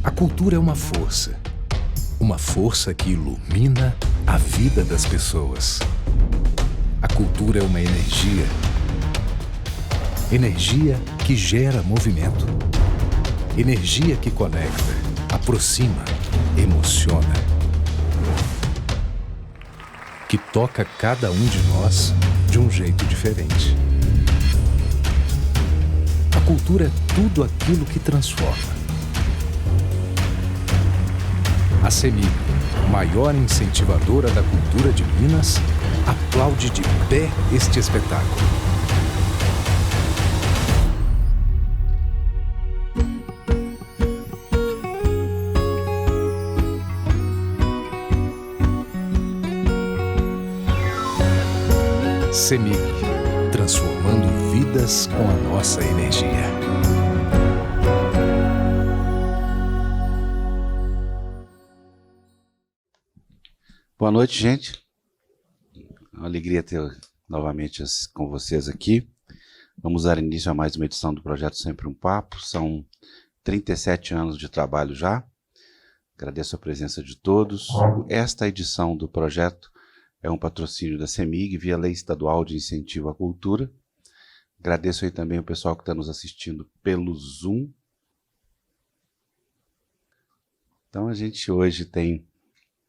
A cultura é uma força que ilumina a vida das pessoas. A cultura é uma energia que gera movimento, energia que conecta, aproxima, emociona, que toca cada um de nós de um jeito diferente. A cultura é tudo aquilo que transforma. A CEMIG, maior incentivadora da cultura de Minas, aplaude de pé este espetáculo. CEMIG, transformando vidas com a nossa energia. Boa noite, gente. É uma alegria ter novamente com vocês aqui. Vamos dar início a mais uma edição do Projeto Sempre um Papo. São 37 anos de trabalho já. Agradeço a presença de todos. Esta edição do projeto é um patrocínio da CEMIG via Lei Estadual de Incentivo à Cultura. Agradeço aí também o pessoal que está nos assistindo pelo Zoom. Então a gente hoje tem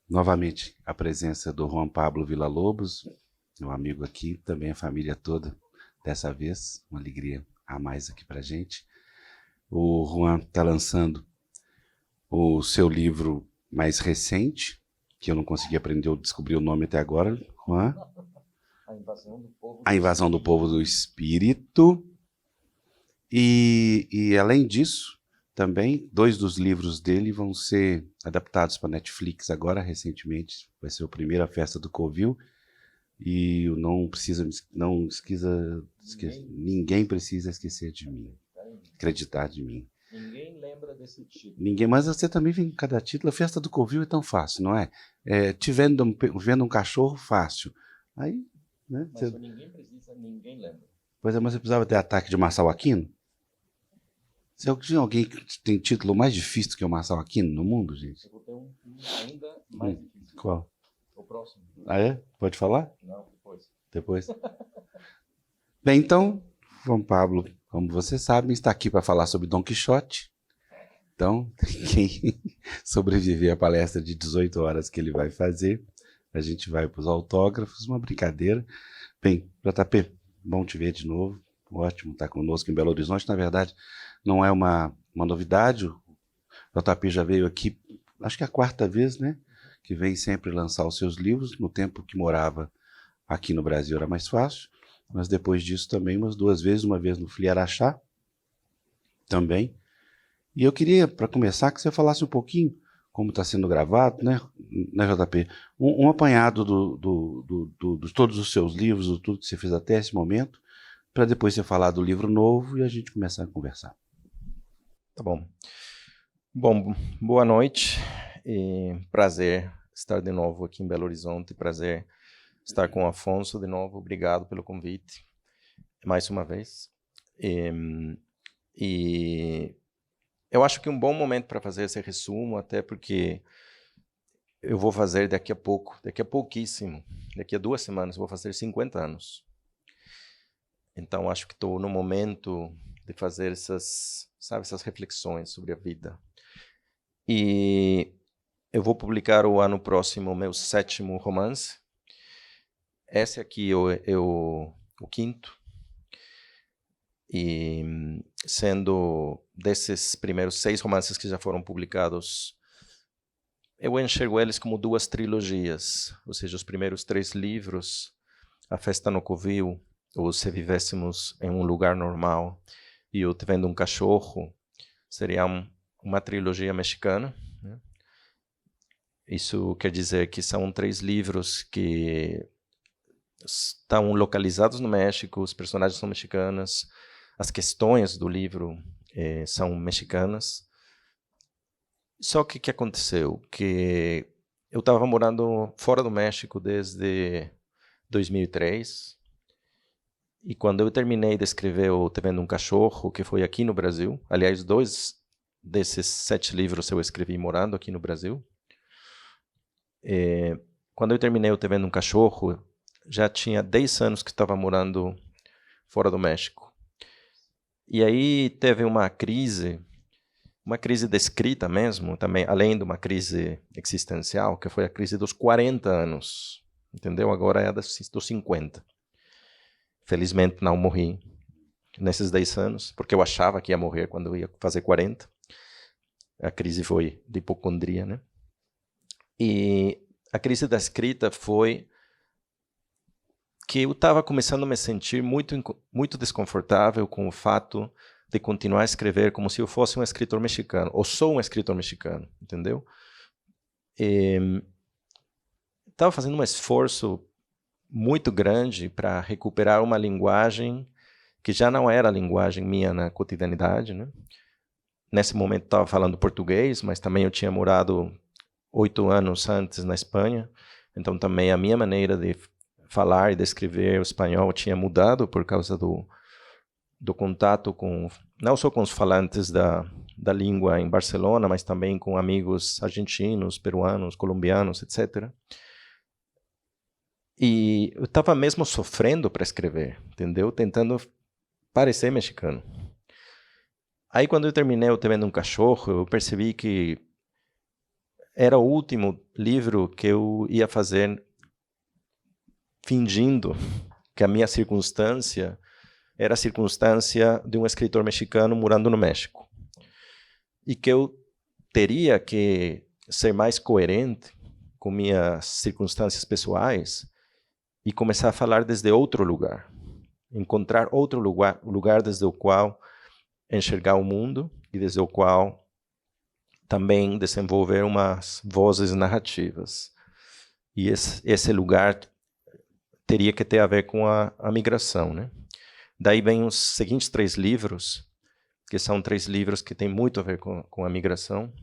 novamente a presença do Juan Pablo Villa-Lobos, meu amigo aqui, também a família toda dessa vez, uma alegria a mais aqui para a gente. O Juan está lançando o seu livro mais recente, que eu não consegui descobrir o nome até agora, Juan. A Invasão do Povo do Espírito. E além disso, também, 2 dos livros dele vão ser adaptados para Netflix agora, recentemente. Vai ser o primeiro, A Festa do Covil. E ninguém precisa esquecer de mim. Acreditar de mim. Ninguém lembra desse título. Ninguém, mas você também vem com cada título. A Festa do Covil é tão fácil, não é? Te vendo um cachorro, fácil. Aí, né? Mas se ninguém precisa, ninguém lembra. Pois é, mas você precisava ter Ataque de Marçal Aquino? Se alguém que tem título mais difícil que o Marçal Aquino no mundo, gente? Eu vou ter um ainda mais difícil. Qual? O próximo. Ah, é? Pode falar? Não, depois. Depois. Bem, então, João Pablo, como vocês sabem, está aqui para falar sobre Dom Quixote. Então, quem sobreviver à palestra de 18 horas que ele vai fazer, a gente vai para os autógrafos, uma brincadeira. Bem, JP, bom te ver de novo. Ótimo estar conosco em Belo Horizonte. Na verdade, não é uma novidade. O JP já veio aqui, acho que é a 4ª vez, né? Que vem sempre lançar os seus livros. No tempo que morava aqui no Brasil era mais fácil. Mas depois disso também umas 2 vezes. Uma vez no FLI Araxá também. E eu queria, para começar, que você falasse um pouquinho como está sendo gravado, né, JP? Um apanhado de todos os seus livros, de tudo que você fez até esse momento, para depois você falar do livro novo e a gente começar a conversar. Tá bom. Bom, boa noite. Prazer estar de novo aqui em Belo Horizonte. Prazer estar com o Afonso de novo. Obrigado pelo convite, mais uma vez. E eu acho que um bom momento para fazer esse resumo, até porque eu vou fazer daqui a pouquíssimo, daqui a 2 semanas, vou fazer 50 anos. Então, acho que estou no momento de fazer essas reflexões sobre a vida. E eu vou publicar o ano próximo o meu 7º romance. Esse aqui é o 5º. E sendo desses primeiros 6 romances que já foram publicados, eu enxergo eles como 2 trilogias. Ou seja, os primeiros 3 livros, A Festa no Covil, ou Se Vivêssemos em um Lugar Normal, e o Te Vendo um Cachorro, seria uma trilogia mexicana, né? Isso quer dizer que são 3 livros que estão localizados no México, os personagens são mexicanos, as questões do livro são mexicanas. Só que o que aconteceu? Que eu estava morando fora do México desde 2003, e quando eu terminei de escrever o Te Vendo um Cachorro, que foi aqui no Brasil, aliás, desses 7 livros eu escrevi morando aqui no Brasil. Quando eu terminei o Te Vendo um Cachorro, já tinha 10 anos que estava morando fora do México. E aí teve uma crise de escrita mesmo, também, além de uma crise existencial, que foi a crise dos 40 anos. Entendeu? Agora é dos 50. Felizmente não morri nesses 10 anos, porque eu achava que ia morrer quando eu ia fazer 40. A crise foi de hipocondria, né? E a crise da escrita foi que eu estava começando a me sentir muito desconfortável com o fato de continuar a escrever como se eu fosse um escritor mexicano, ou sou um escritor mexicano, entendeu? Estava fazendo um esforço muito grande para recuperar uma linguagem que já não era a linguagem minha na cotidianidade, né? Nesse momento estava falando português, mas também eu tinha morado 8 anos antes na Espanha, então também a minha maneira de falar e de escrever o espanhol tinha mudado por causa do contato com, não só com os falantes da língua em Barcelona, mas também com amigos argentinos, peruanos, colombianos, etc. E eu estava mesmo sofrendo para escrever, entendeu? Tentando parecer mexicano. Aí, quando eu terminei o Te Vendo um Cachorro, eu percebi que era o último livro que eu ia fazer fingindo que a minha circunstância era a circunstância de um escritor mexicano morando no México. E que eu teria que ser mais coerente com minhas circunstâncias pessoais e começar a falar desde outro lugar. Encontrar outro lugar desde o qual enxergar o mundo e desde o qual também desenvolver umas vozes narrativas. E esse lugar teria que ter a ver com a migração, né? Daí vem os seguintes 3 livros, que são 3 livros que têm muito a ver com a migração.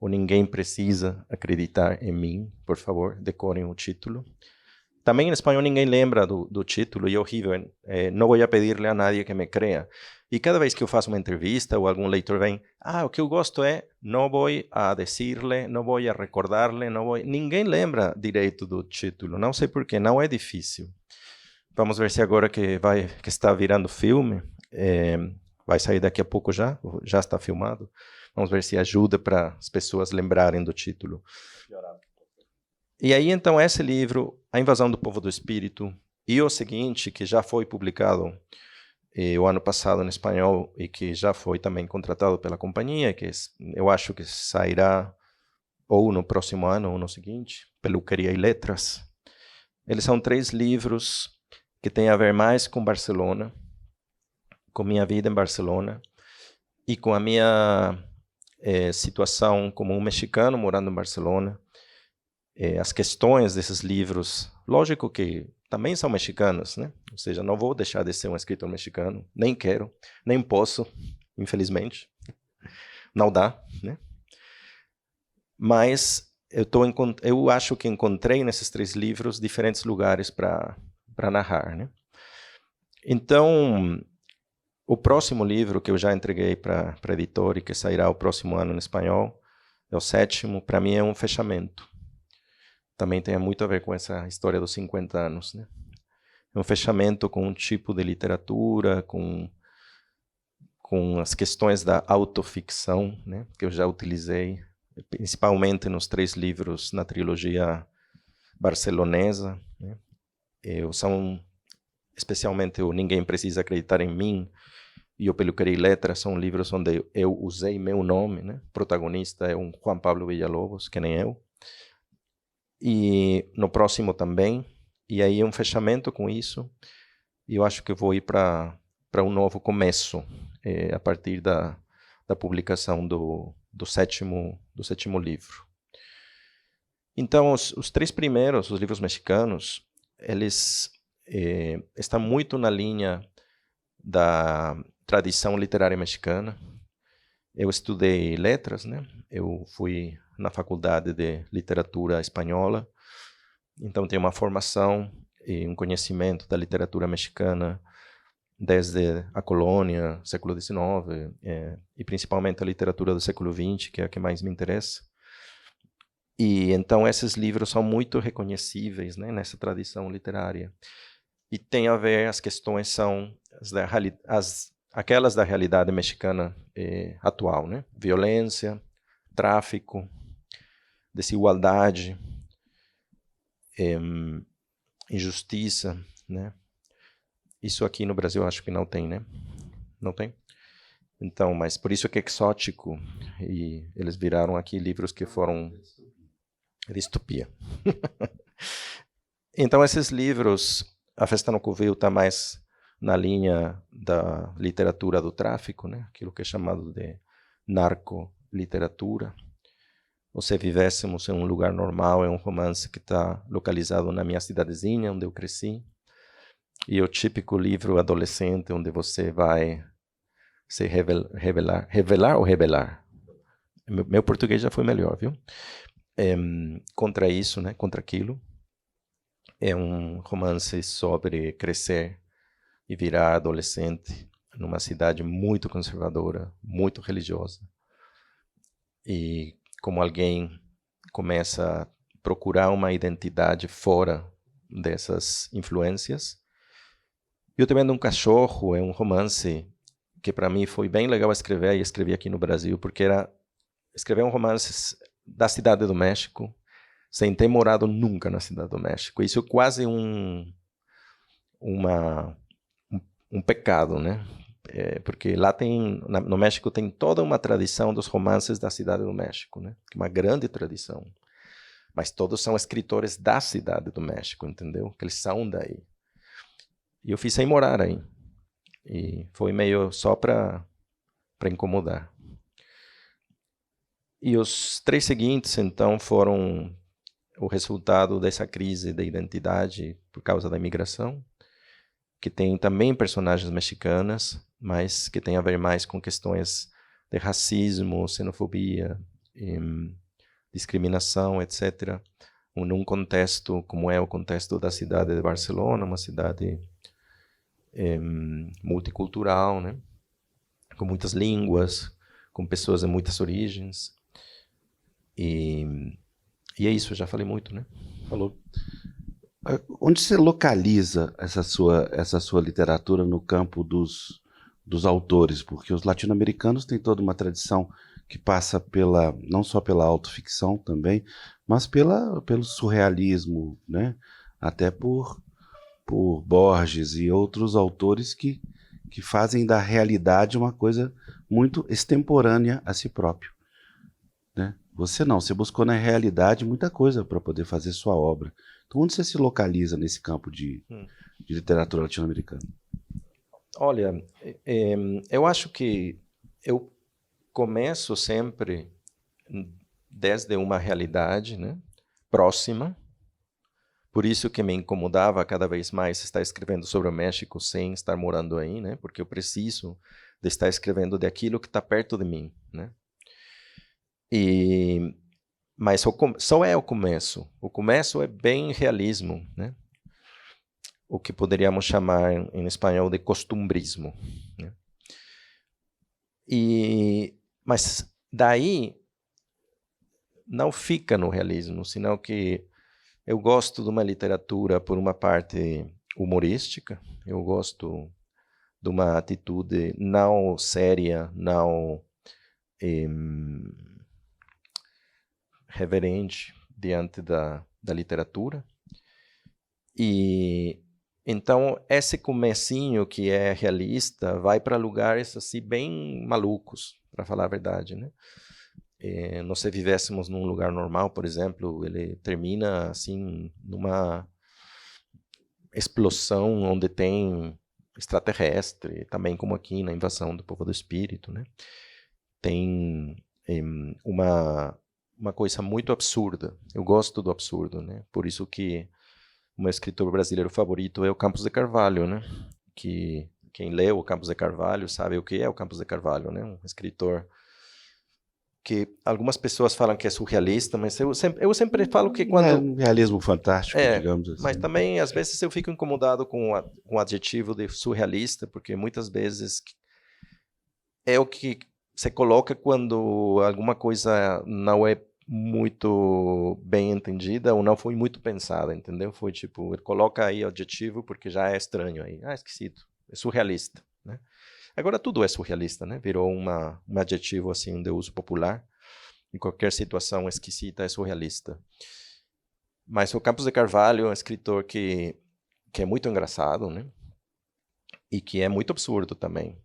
O Ninguém Precisa Acreditar em Mim, por favor, decorem o título. Também em espanhol ninguém lembra do título, e é horrível. Não vou pedir-lhe a nadie que me creia. E cada vez que eu faço uma entrevista ou algum leitor vem, o que eu gosto é, não vou a dizer-lhe, não vou a recordar-lhe, ninguém lembra direito do título. Não sei porquê, não é difícil. Vamos ver se agora que está virando filme, vai sair daqui a pouco já está filmado. Vamos ver se ajuda para as pessoas lembrarem do título. E aí, então, esse livro, A Invasão do Povo do Espírito, e o seguinte, que já foi publicado o ano passado em espanhol e que já foi também contratado pela companhia, que eu acho que sairá ou no próximo ano ou no seguinte, Peluqueria e Letras. Eles são 3 livros que têm a ver mais com Barcelona, com minha vida em Barcelona e com a minha situação como um mexicano morando em Barcelona. As questões desses livros, lógico que também são mexicanos, né? Ou seja, não vou deixar de ser um escritor mexicano, nem quero, nem posso, infelizmente. Não dá, né? Mas eu acho que encontrei nesses 3 livros diferentes lugares para narrar, né? Então, o próximo livro que eu já entreguei para a editora e que sairá o próximo ano em espanhol, é o 7º, para mim é um fechamento. Também tem muito a ver com essa história dos 50 anos, né? É um fechamento com um tipo de literatura, com as questões da autoficção, né? Que eu já utilizei, principalmente nos 3 livros na trilogia barcelonesa, né? São especialmente o Ninguém Precisa Acreditar em Mim e o Peluqueria e Letras, são livros onde eu usei meu nome, né? O protagonista é um Juan Pablo Villalobos, que nem eu. E no próximo também, e aí é um fechamento com isso, e eu acho que eu vou ir para um novo começo, a partir da publicação do 7º livro. Então, os 3 primeiros, os livros mexicanos, eles estão muito na linha da tradição literária mexicana. Eu estudei letras, né? Eu fui na faculdade de literatura espanhola, então tenho uma formação e um conhecimento da literatura mexicana desde a colônia, século XIX, e principalmente a literatura do século XX, que é a que mais me interessa. E então esses livros são muito reconhecíveis, né, nessa tradição literária. E tem a ver, as questões são aquelas da realidade mexicana atual, né? Violência, tráfico, desigualdade, injustiça, né? Isso aqui no Brasil acho que não tem, né? Não tem? Então, mas por isso que é exótico, e eles viraram aqui livros que foram distopia. Então, esses livros, A Festa no Covil está mais na linha da literatura do tráfico, né? Aquilo que é chamado de narcoliteratura. Ou Se Vivêssemos em um Lugar Normal é um romance que está localizado na minha cidadezinha, onde eu cresci. E o típico livro adolescente, onde você vai se revelar ou rebelar? Meu português já foi melhor, viu? Contra isso, né? Contra aquilo. É um romance sobre crescer e virar adolescente numa cidade muito conservadora, muito religiosa. E como alguém começa a procurar uma identidade fora dessas influências. E O Tremendo um Cachorro é um romance que para mim foi bem legal escrever, e escrevi aqui no Brasil, porque era escrever um romance da Cidade do México, sem ter morado nunca na Cidade do México. Isso é quase um pecado, né? Porque lá no México tem toda uma tradição dos romances da Cidade do México, né? Uma grande tradição. Mas todos são escritores da Cidade do México, entendeu? Que eles são daí. E eu fiz sem morar aí. E foi meio só para incomodar. E os 3 seguintes, então, foram o resultado dessa crise de identidade por causa da imigração, que tem também personagens mexicanas, mas que tem a ver mais com questões de racismo, xenofobia, discriminação, etc., num contexto como é o contexto da cidade de Barcelona, uma cidade multicultural, né? Com muitas línguas, com pessoas de muitas origens. E é isso, eu já falei muito, né? Falou. Onde você localiza essa sua literatura no campo dos autores? Porque os latino-americanos têm toda uma tradição que passa não só pela autoficção também, mas pelo surrealismo, né? Até por Borges e outros autores que fazem da realidade uma coisa muito extemporânea a si próprio, né? Você não, você buscou na realidade muita coisa para poder fazer sua obra. Então, onde você se localiza nesse campo de literatura latino-americana? Olha, eu acho que eu começo sempre desde uma realidade, né, próxima. Por isso que me incomodava cada vez mais estar escrevendo sobre o México sem estar morando aí, né, porque eu preciso de estar escrevendo daquilo que está perto de mim, né. Mas só é o começo. O começo é bem realismo, né? O que poderíamos chamar em espanhol de costumbrismo, né? Mas daí não fica no realismo, senão que eu gosto de uma literatura, por uma parte, humorística. Eu gosto de uma atitude não séria, não reverente diante da literatura. E então esse comecinho que é realista vai para lugares assim bem malucos, para falar a verdade, né? Nós Se Vivêssemos num Lugar Normal, por exemplo, ele termina assim numa explosão onde tem extraterrestre, também como aqui na Invasão do Povo do Espírito, né? Tem uma coisa muito absurda. Eu gosto do absurdo, né? Por isso que o meu escritor brasileiro favorito é o Campos de Carvalho, né? Que quem lê o Campos de Carvalho sabe o que é o Campos de Carvalho, né? Um escritor que algumas pessoas falam que é surrealista, mas eu sempre falo que quando... É um realismo fantástico, digamos assim. Mas também, às vezes, eu fico incomodado com o adjetivo de surrealista, porque muitas vezes é o que você coloca quando alguma coisa não é muito bem entendida ou não foi muito pensada, entendeu? Foi tipo, ele coloca aí o adjetivo porque já é estranho aí. Ah, esquisito. É surrealista, né? Agora tudo é surrealista, né? Virou um adjetivo assim de uso popular. Em qualquer situação esquisita é surrealista. Mas o Campos de Carvalho é um escritor que é muito engraçado, né? E que é muito absurdo também.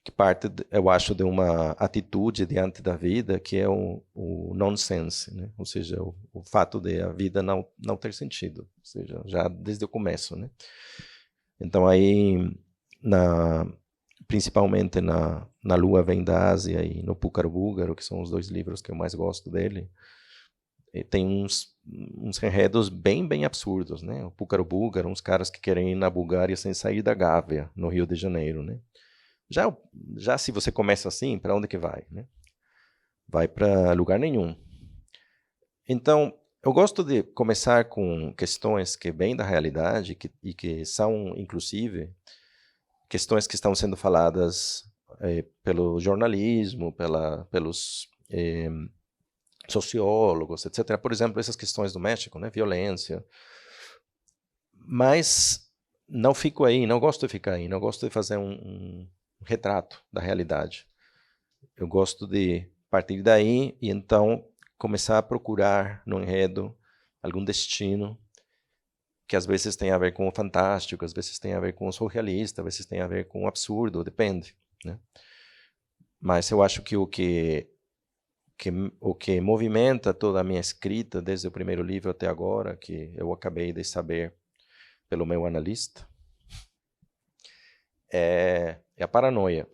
Que parte, eu acho, de uma atitude diante da vida que é o nonsense, né? Ou seja, o fato de a vida não ter sentido, ou seja, já desde o começo, né? Então aí, principalmente na Lua Vem da Ásia e no Púcaro Búlgaro, que são os 2 livros que eu mais gosto dele, tem uns enredos bem, bem absurdos, né? O Púcaro Búlgaro, uns caras que querem ir na Bulgária sem sair da Gávea, no Rio de Janeiro, né? Já se você começa assim, para onde que vai, né? Vai para lugar nenhum. Então, eu gosto de começar com questões que vêm da realidade e que são, inclusive, questões que estão sendo faladas pelo jornalismo, pelos sociólogos, etc. Por exemplo, essas questões do México, né? Violência. Mas não fico aí, não gosto de ficar aí, não gosto de fazer um retrato da realidade. Eu gosto de partir daí e então começar a procurar no enredo algum destino que às vezes tem a ver com o fantástico, às vezes tem a ver com o surrealista, às vezes tem a ver com o absurdo, depende, né? Mas eu acho que o que movimenta toda a minha escrita, desde o primeiro livro até agora, que eu acabei de saber pelo meu analista, é a paranoia.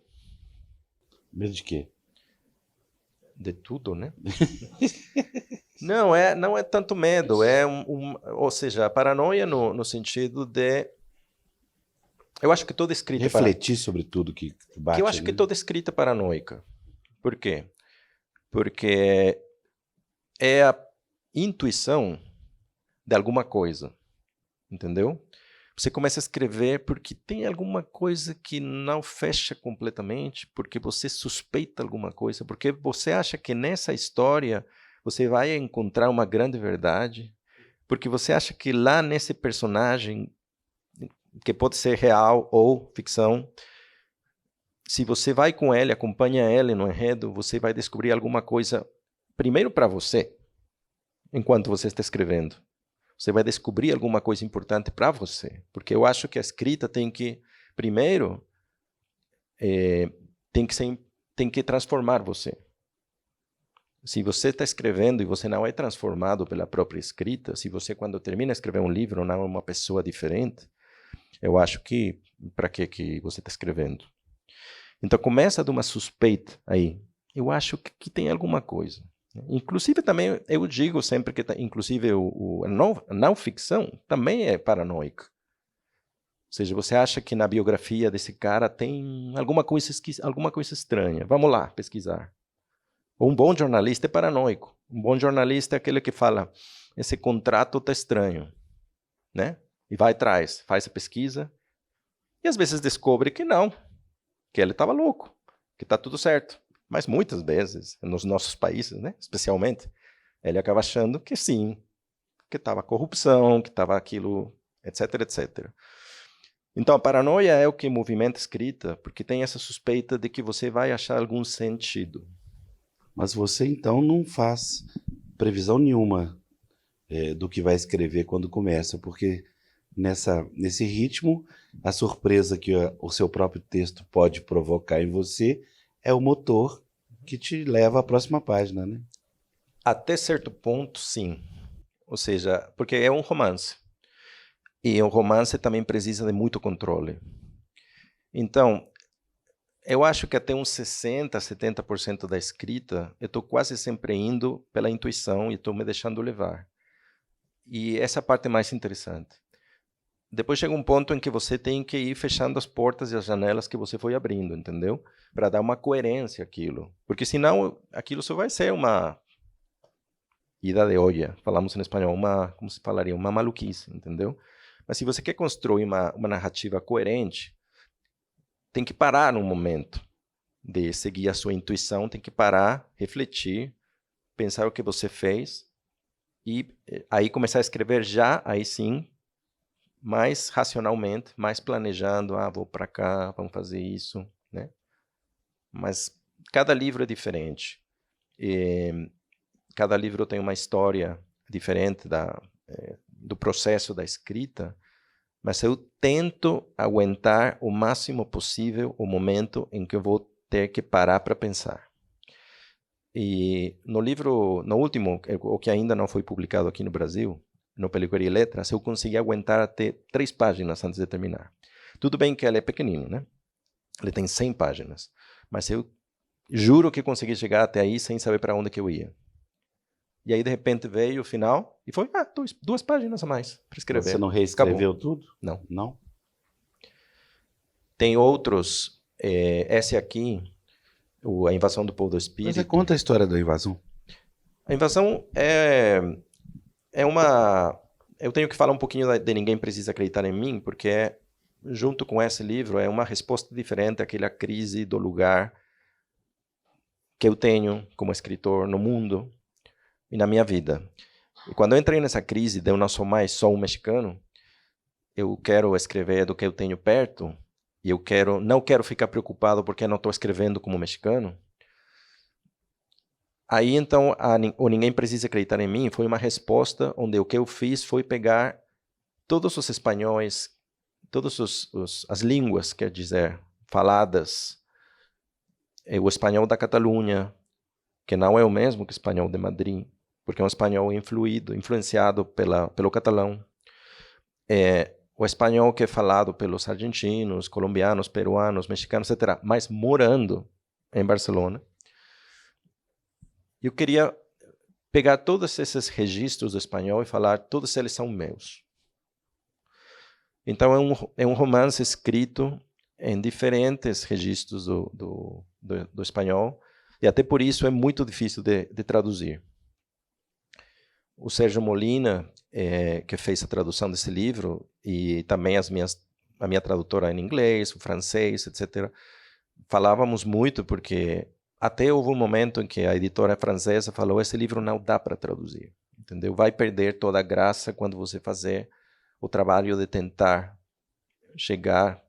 Medo de quê? De tudo, né? Não é tanto medo, ou seja, a paranoia no sentido de... Eu acho que toda escrita... Refletir sobre tudo que bate. Eu acho que toda escrita é paranoica. Por quê? Porque é a intuição de alguma coisa, entendeu? Você começa a escrever porque tem alguma coisa que não fecha completamente, porque você suspeita alguma coisa, porque você acha que nessa história você vai encontrar uma grande verdade, porque você acha que lá nesse personagem, que pode ser real ou ficção, se você vai com ele, acompanha ele no enredo, você vai descobrir alguma coisa, primeiro para você, enquanto você está escrevendo. Você vai descobrir alguma coisa importante para você. Porque eu acho que a escrita tem que, primeiro, tem que transformar você. Se você está escrevendo e você não é transformado pela própria escrita, se você, quando termina de escrever um livro, não é uma pessoa diferente, eu acho que, para que você está escrevendo? Então, começa de uma suspeita aí. Eu acho que tem alguma coisa. Inclusive, também, eu digo sempre que, inclusive, a não ficção também é paranoica. Ou seja, você acha que na biografia desse cara tem alguma coisa estranha. Vamos lá, pesquisar. Um bom jornalista é paranoico. Um bom jornalista é aquele que fala, esse contrato está estranho, né? E vai atrás, faz a pesquisa, e às vezes descobre que não, que ele estava louco, que está tudo certo. Mas muitas vezes, nos nossos países, né, especialmente, ele acaba achando que sim, que estava corrupção, que estava aquilo, etc, etc. Então, a paranoia é o que movimenta a escrita, porque tem essa suspeita de que você vai achar algum sentido. Mas você, então, não faz previsão nenhuma do que vai escrever quando começa, porque nesse ritmo, a surpresa que o seu próprio texto pode provocar em você é o motor que te leva à próxima página, né? Até certo ponto, sim. Ou seja, porque é um romance. E o romance também precisa de muito controle. Então, eu acho que até uns 60%, 70% da escrita, eu estou quase sempre indo pela intuição e estou me deixando levar. E essa parte é mais interessante. depois chega um ponto em que você tem que ir fechando as portas e as janelas que você foi abrindo, entendeu? Para dar uma coerência àquilo. Porque senão aquilo só vai ser uma ida de olla, falamos em espanhol, como se falaria? Uma maluquice, entendeu? Mas se você quer construir uma narrativa coerente, tem que parar num momento de seguir a sua intuição, tem que parar, refletir, pensar o que você fez e aí começar a escrever já, aí sim, mais racionalmente, mais planejando, vou para cá, vamos fazer isso, né? Mas cada livro é diferente. E cada livro tem uma história diferente do processo da escrita, mas eu tento aguentar o máximo possível o momento em que eu vou ter que parar para pensar. E no livro, no último, o que ainda não foi publicado aqui no Brasil, no Pelicularia e Letras, eu consegui aguentar até 3 páginas antes de terminar. Tudo bem que ele é pequenino, né? Ele tem 100 páginas. Mas eu juro que consegui chegar até aí sem saber para onde que eu ia. E aí, de repente, veio o final e foi 2 páginas a mais para escrever. Você não reescreveu tudo? Não. Não? Tem outros. Esse aqui, A Invasão do Povo do Espírito. Você conta a história da invasão. A invasão é uma... Eu tenho que falar um pouquinho de Ninguém Precisa Acreditar em Mim, porque junto com esse livro é uma resposta diferente àquela crise do lugar que eu tenho como escritor no mundo e na minha vida. E quando eu entrei nessa crise de eu não sou mais só um mexicano, eu quero escrever do que eu tenho perto e eu não quero ficar preocupado porque não estou escrevendo como mexicano. Aí, então, o Ninguém Precisa Acreditar em Mim foi uma resposta onde o que eu fiz foi pegar todos os espanhóis, todas as línguas, quer dizer, faladas, o espanhol da Catalunha, que não é o mesmo que o espanhol de Madrid, porque é um espanhol influenciado pelo catalão. O espanhol que é falado pelos argentinos, colombianos, peruanos, mexicanos, etc., mas morando em Barcelona. Eu queria pegar todos esses registros do espanhol e falar, todos eles são meus. Então, é um romance escrito em diferentes registros do espanhol, e até por isso é muito difícil de traduzir. O Sérgio Molina, que fez a tradução desse livro, e também a minha tradutora em inglês, o francês, etc., falávamos muito, porque até houve um momento em que a editora francesa falou, esse livro não dá para traduzir, entendeu? Vai perder toda a graça quando você fazer o trabalho de tentar chegar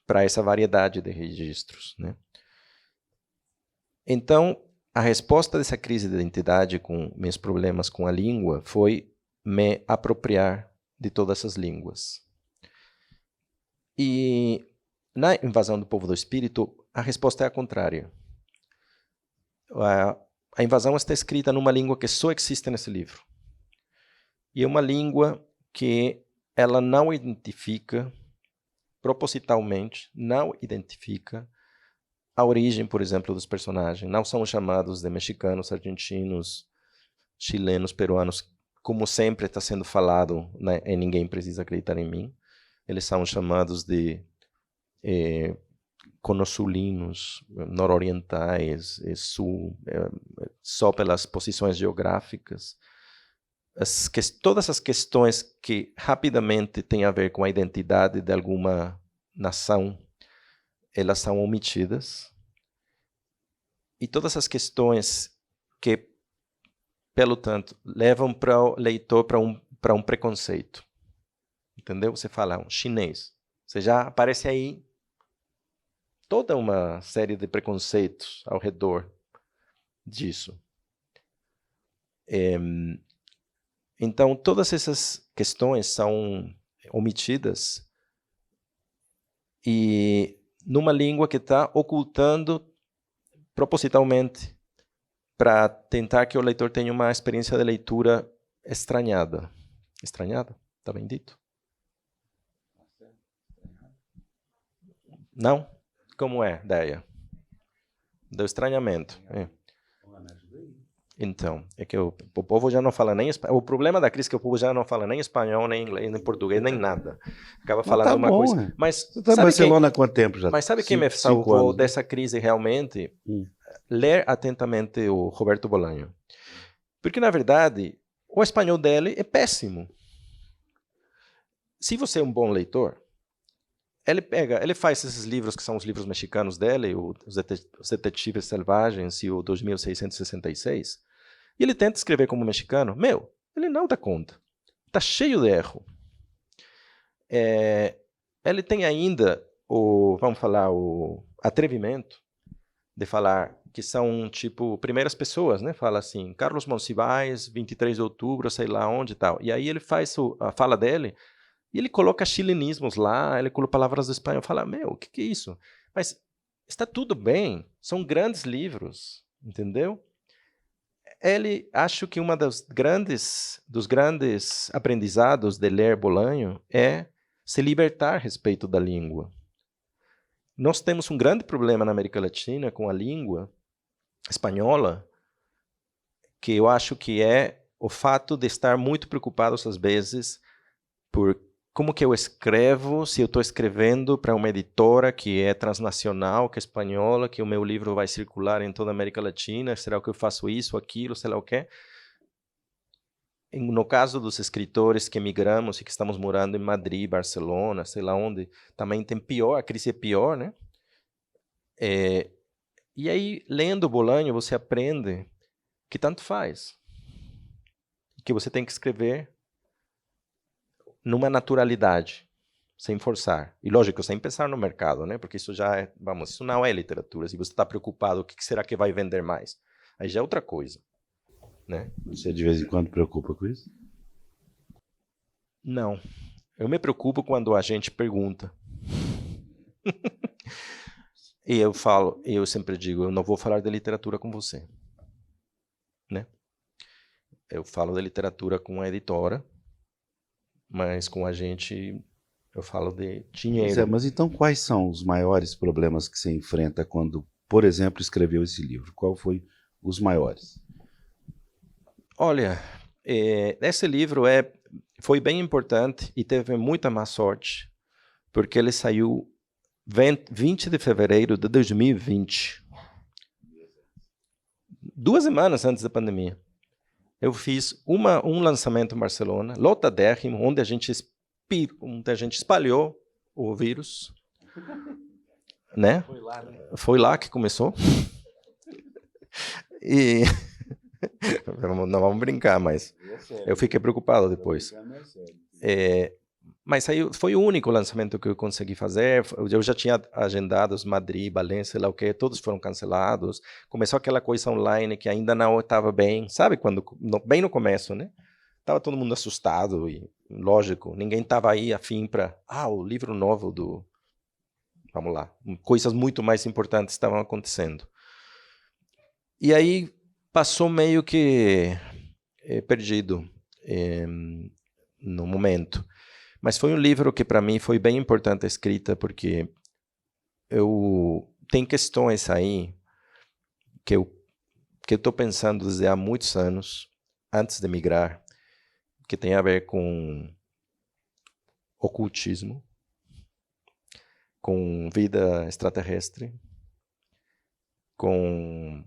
para essa variedade de registros, né? Então, a resposta dessa crise de identidade com meus problemas com a língua foi me apropriar de todas essas línguas. E na Invasão do Povo do Espírito, a resposta é a contrária. A invasão está escrita numa língua que só existe nesse livro. E é uma língua que ela não identifica, propositalmente, não identifica a origem, por exemplo, dos personagens. Não são chamados de mexicanos, argentinos, chilenos, peruanos, como sempre está sendo falado, né, em Ninguém Precisa Acreditar em Mim. Eles são chamados de conosulinos, nororientais, sul, só pelas posições geográficas. Todas as questões que rapidamente têm a ver com a identidade de alguma nação, elas são omitidas. E todas as questões que, pelo tanto, levam para o leitor para um preconceito. Entendeu? Você fala um chinês. Você já aparece aí toda uma série de preconceitos ao redor disso. Então, todas essas questões são omitidas e numa língua que está ocultando propositalmente para tentar que o leitor tenha uma experiência de leitura estranhada. Estranhada? Está bem dito? Não? Como é, Deia? Do estranhamento. Então, é que o povo já não fala nem espanhol. O problema da crise é que o povo já não fala nem espanhol, nem inglês, nem português, nem nada. Acaba falando tá uma bom, coisa. é. Mas Você está em Barcelona há quanto tempo já? Mas sabe quem me 5 salvou anos, né? dessa crise realmente? Ler atentamente o Roberto Bolanho. Porque, na verdade, o espanhol dele é péssimo. Se você é um bom leitor, ele faz esses livros que são os livros mexicanos dele, Os Detetives Selvagens e o 2666, e ele tenta escrever como mexicano. Ele não dá conta. Está cheio de erro. Ele tem ainda o atrevimento de falar que são, tipo, primeiras pessoas, né? Fala assim, Carlos Monsiváis, 23 de outubro, sei lá onde e tal. E aí ele faz a fala dele, e ele coloca chilenismos lá, ele coloca palavras do espanhol, fala, o que é isso? Mas está tudo bem, são grandes livros, entendeu? Acho que dos grandes aprendizados de ler Bolanho é se libertar a respeito da língua. Nós temos um grande problema na América Latina com a língua espanhola, que eu acho que é o fato de estar muito preocupados, às vezes, por como que eu escrevo, se eu estou escrevendo para uma editora que é transnacional, que é espanhola, que o meu livro vai circular em toda a América Latina, será que eu faço isso, aquilo, sei lá o quê? No caso dos escritores que migramos e que estamos morando em Madrid, Barcelona, sei lá onde, também tem pior, a crise é pior, né? E aí, lendo Bolanho, você aprende que tanto faz. Que você tem que escrever numa naturalidade, sem forçar. E, lógico, sem pensar no mercado, né? Porque isso já isso não é literatura. Se você está preocupado, o que será que vai vender mais? Aí já é outra coisa, né? Você de vez em quando preocupa com isso? Não. Eu me preocupo quando a gente pergunta. E eu sempre digo, eu não vou falar de literatura com você, né? Eu falo de literatura com a editora, mas com a gente eu falo de dinheiro. Mas então quais são os maiores problemas que você enfrenta quando, por exemplo, escreveu esse livro? Qual foi os maiores? Olha, esse livro foi bem importante e teve muita má sorte, porque ele saiu 20 de fevereiro de 2020. 2 semanas antes da pandemia. Eu fiz um lançamento em Barcelona, lotadérrimo, onde a gente espalhou o vírus. Né? Foi lá que começou. E não vamos brincar, mas eu fiquei preocupado depois. Mas aí foi o único lançamento que eu consegui fazer. Eu já tinha agendados Madrid, Valência, sei lá o quê, todos foram cancelados. Começou aquela coisa online que ainda não estava bem, sabe? Bem no começo, né? Estava todo mundo assustado e, lógico, ninguém estava aí afim para... o livro novo do... Vamos lá. Coisas muito mais importantes estavam acontecendo. E aí passou meio que perdido no momento. Mas foi um livro que, para mim, foi bem importante a escrita, porque tem questões aí que eu estou pensando desde há muitos anos, antes de migrar, que tem a ver com ocultismo, com vida extraterrestre, com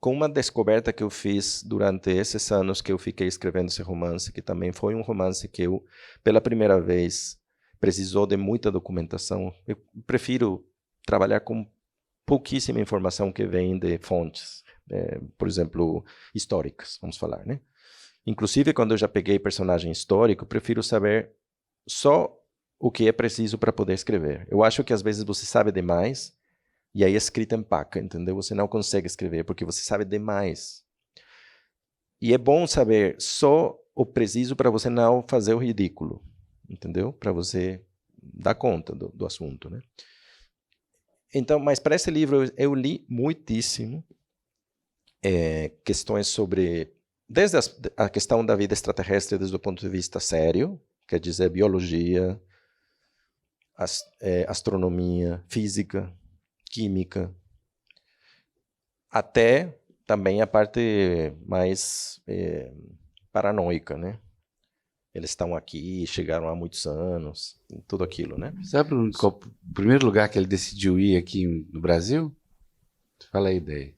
uma descoberta que eu fiz durante esses anos que eu fiquei escrevendo esse romance, que também foi um romance que eu, pela primeira vez, precisou de muita documentação. Eu prefiro trabalhar com pouquíssima informação que vem de fontes, por exemplo, históricas, vamos falar, né? Inclusive, quando eu já peguei personagem histórico, prefiro saber só o que é preciso para poder escrever. Eu acho que às vezes você sabe demais, e aí a escrita empaca, entendeu? Você não consegue escrever porque você sabe demais. E é bom saber só o preciso para você não fazer o ridículo, entendeu? Para você dar conta do assunto, né? Então, mas para esse livro eu li muitíssimo questões sobre, desde a questão da vida extraterrestre desde o ponto de vista sério, quer dizer, biologia, astronomia, física, química, até também a parte mais paranoica, né? Eles estão aqui, chegaram há muitos anos, tudo aquilo, né? Sabe qual o primeiro lugar que ele decidiu ir aqui no Brasil? Fala a ideia.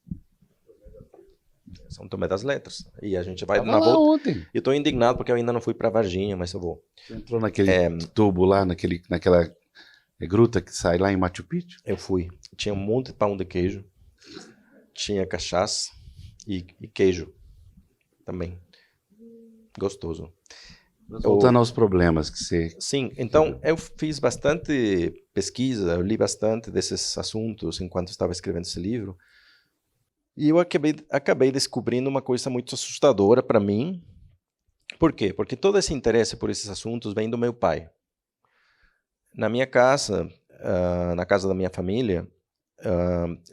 São Tomé das Letras. E a gente vai Tava na lá volta. ontem. Eu estou indignado porque eu ainda não fui para Varginha, mas eu vou. Você entrou naquele tubo lá, naquela gruta que sai lá em Machu Picchu? Eu fui. Tinha um monte de pão de queijo, tinha cachaça e queijo também. Gostoso. Voltando aos problemas que você... Sim, então eu fiz bastante pesquisa, eu li bastante desses assuntos enquanto estava escrevendo esse livro. E eu acabei descobrindo uma coisa muito assustadora para mim. Por quê? Porque todo esse interesse por esses assuntos vem do meu pai. Na minha casa, na casa da minha família,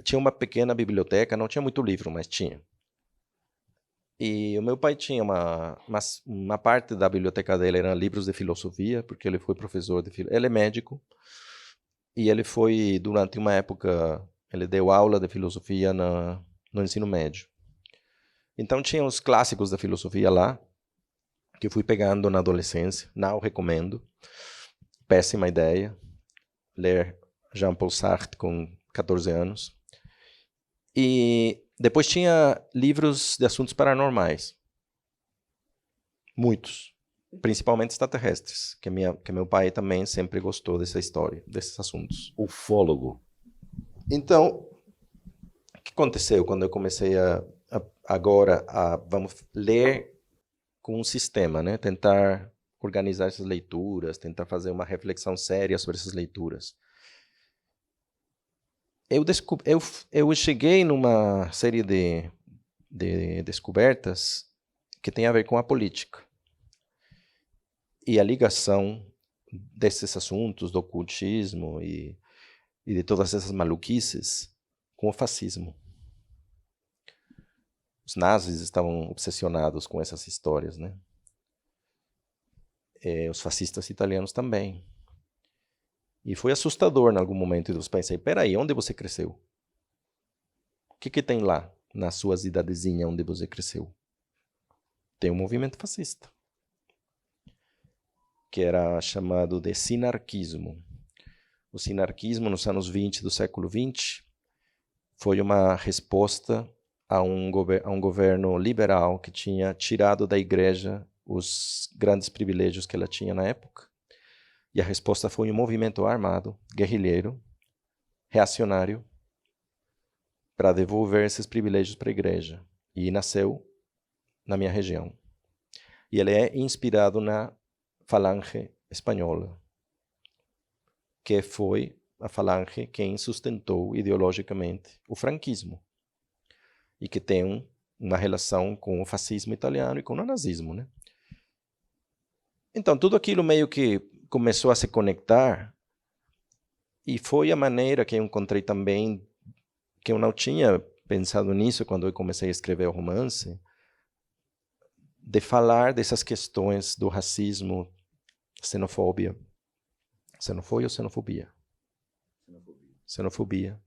tinha uma pequena biblioteca, não tinha muito livro, mas tinha. E o meu pai tinha uma parte da biblioteca dele eram livros de filosofia, porque ele foi professor de filosofia. Ele é médico, e ele foi, durante uma época, ele deu aula de filosofia no ensino médio. Então tinha os clássicos da filosofia lá, que eu fui pegando na adolescência, não recomendo. Péssima ideia, ler Jean-Paul Sartre com 14 anos. E depois tinha livros de assuntos paranormais. Muitos. Principalmente extraterrestres, que meu pai também sempre gostou dessa história, desses assuntos. Ufólogo. Então, o que aconteceu quando eu comecei agora a vamos ler com um sistema, né? Tentar organizar essas leituras, tentar fazer uma reflexão séria sobre essas leituras. Eu cheguei numa série de descobertas que tem a ver com a política e a ligação desses assuntos, do ocultismo e de todas essas maluquices com o fascismo. Os nazis estavam obsessionados com essas histórias, né? Os fascistas italianos também. E foi assustador em algum momento. Eu pensei, peraí, onde você cresceu? O que tem lá, na sua cidadezinha onde você cresceu? Tem um movimento fascista, que era chamado de sinarquismo. O sinarquismo, nos anos 20 do século XX, foi uma resposta a um governo liberal que tinha tirado da igreja os grandes privilégios que ela tinha na época. E a resposta foi um movimento armado, guerrilheiro, reacionário, para devolver esses privilégios para a igreja. E nasceu na minha região. E ele é inspirado na Falange Espanhola, que foi a Falange quem sustentou ideologicamente o franquismo e que tem uma relação com o fascismo italiano e com o nazismo, né? Então, tudo aquilo meio que começou a se conectar e foi a maneira que eu encontrei também, que eu não tinha pensado nisso quando eu comecei a escrever o romance, de falar dessas questões do racismo, xenofobia. Xenofobia ou xenofobia? Xenofobia.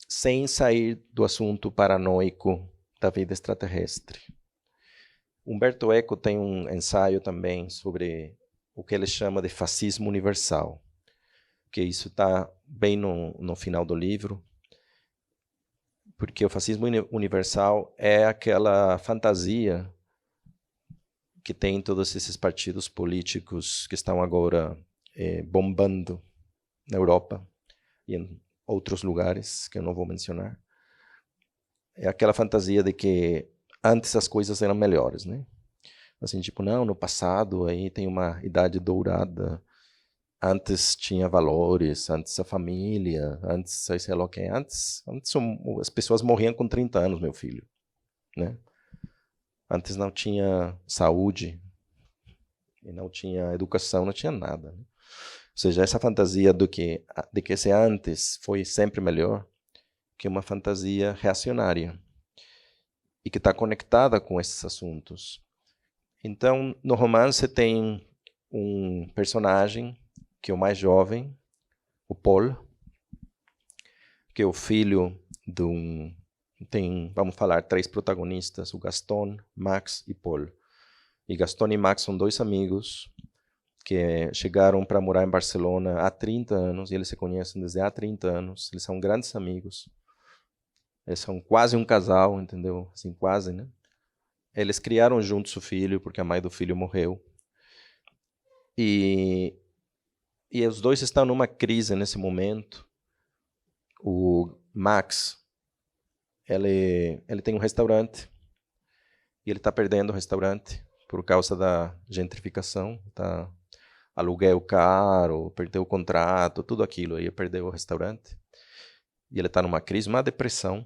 Sem sair do assunto paranoico da vida extraterrestre. Humberto Eco tem um ensaio também sobre o que ele chama de fascismo universal, que isso está bem no final do livro, porque o fascismo universal é aquela fantasia que tem todos esses partidos políticos que estão agora bombando na Europa e em outros lugares que eu não vou mencionar. É aquela fantasia de que antes as coisas eram melhores, né? Assim, tipo, não, no passado aí tem uma idade dourada, antes tinha valores, antes a família, antes sei lá o que, antes as pessoas morriam com 30 anos, meu filho, né? Antes não tinha saúde, e não tinha educação, não tinha nada, né? Ou seja, essa fantasia de que esse antes foi sempre melhor, que é uma fantasia reacionária e que está conectada com esses assuntos. Então, no romance tem um personagem que é o mais jovem, o Paul, que é o filho de um... Tem, vamos falar, 3 protagonistas, o Gaston, Max e Paul. E Gaston e Max são 2 amigos que chegaram para morar em Barcelona há 30 anos, e eles se conhecem desde há 30 anos, eles são grandes amigos. Eles são quase um casal, entendeu? Assim, quase, né? Eles criaram juntos o filho, porque a mãe do filho morreu. E os 2 estão numa crise nesse momento. O Max, ele tem um restaurante, e ele está perdendo o restaurante por causa da gentrificação. Tá? Aluguel caro, perdeu o contrato, tudo aquilo. Aí perdeu o restaurante. E ele está numa crise, uma depressão.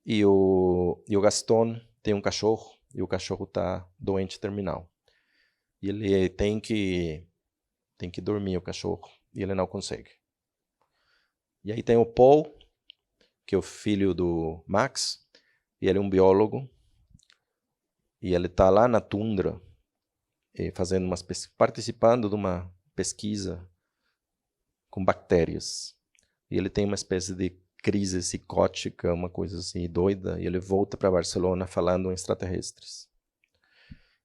E o Gaston tem um cachorro, e o cachorro está doente terminal. E ele tem que dormir, o cachorro, e ele não consegue. E aí tem o Paul, que é o filho do Max, e ele é um biólogo, e ele está lá na tundra, participando de uma pesquisa com bactérias. E ele tem uma espécie de crise psicótica, uma coisa assim doida, e ele volta para Barcelona falando em extraterrestres.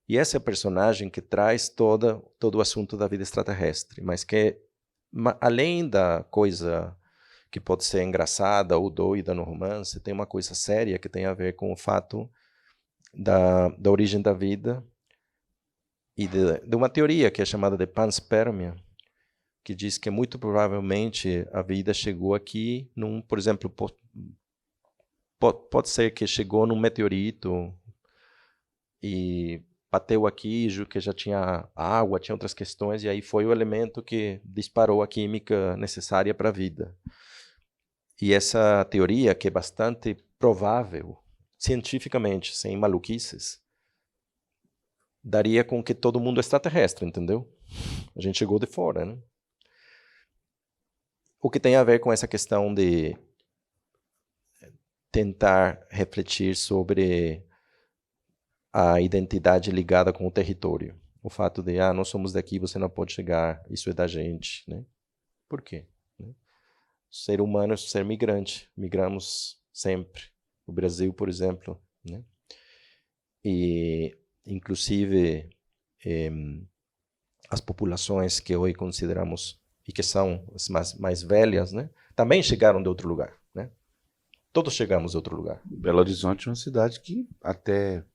E essa é a personagem que traz todo o assunto da vida extraterrestre, mas que, além da coisa que pode ser engraçada ou doida no romance, tem uma coisa séria que tem a ver com o fato da origem da vida e de uma teoria que é chamada de panspermia, que diz que muito provavelmente a vida chegou aqui, por exemplo, pode ser que chegou num meteorito e bateu aqui, que já tinha água, tinha outras questões, e aí foi o elemento que disparou a química necessária para a vida. E essa teoria, que é bastante provável, cientificamente, sem maluquices, daria com que todo mundo é extraterrestre, entendeu? A gente chegou de fora, né? O que tem a ver com essa questão de tentar refletir sobre a identidade ligada com o território. O fato de, nós somos daqui, você não pode chegar, isso é da gente, né? Por quê? O ser humano é um ser migrante, migramos sempre. O Brasil, por exemplo, né? E, inclusive, as populações que hoje consideramos e que são as mais velhas, né? Também chegaram de outro lugar, né? Todos chegamos de outro lugar. Belo Horizonte é uma cidade que até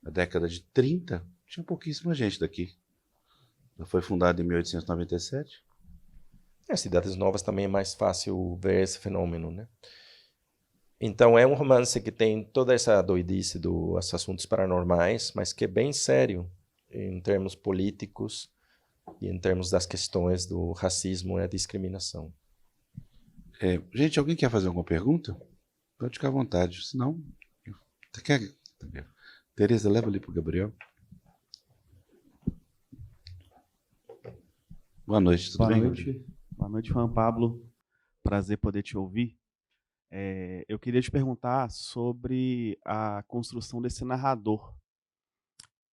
a década de 30 tinha pouquíssima gente daqui. Ela foi fundada em 1897. As cidades novas também é mais fácil ver esse fenômeno, né? Então é um romance que tem toda essa doidice dos assuntos paranormais, mas que é bem sério em termos políticos e em termos das questões do racismo e a discriminação. Gente, alguém quer fazer alguma pergunta? Pode ficar à vontade, senão... Tereza, leva ali para o Gabriel. Boa noite, tudo bem? Boa noite, Juan Pablo. Prazer poder te ouvir. Eu queria te perguntar sobre a construção desse narrador,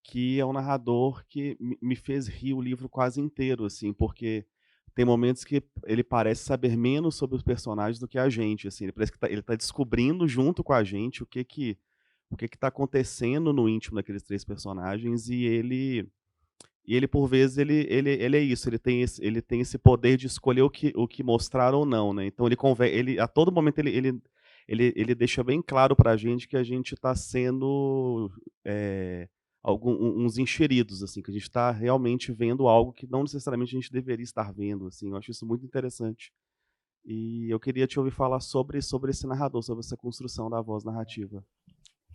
que é um narrador que me fez rir o livro quase inteiro, assim, porque tem momentos que ele parece saber menos sobre os personagens do que a gente, assim, ele parece que ele está descobrindo junto com a gente o que está acontecendo no íntimo daqueles 3 personagens, e ele por vezes ele é isso, ele tem esse poder de escolher o que mostrar ou não, né? Então ele a todo momento ele deixa bem claro para a gente que a gente está sendo uns enxeridos, assim, que a gente está realmente vendo algo que não necessariamente a gente deveria estar vendo, assim. Eu acho isso muito interessante. E eu queria te ouvir falar sobre esse narrador, sobre essa construção da voz narrativa.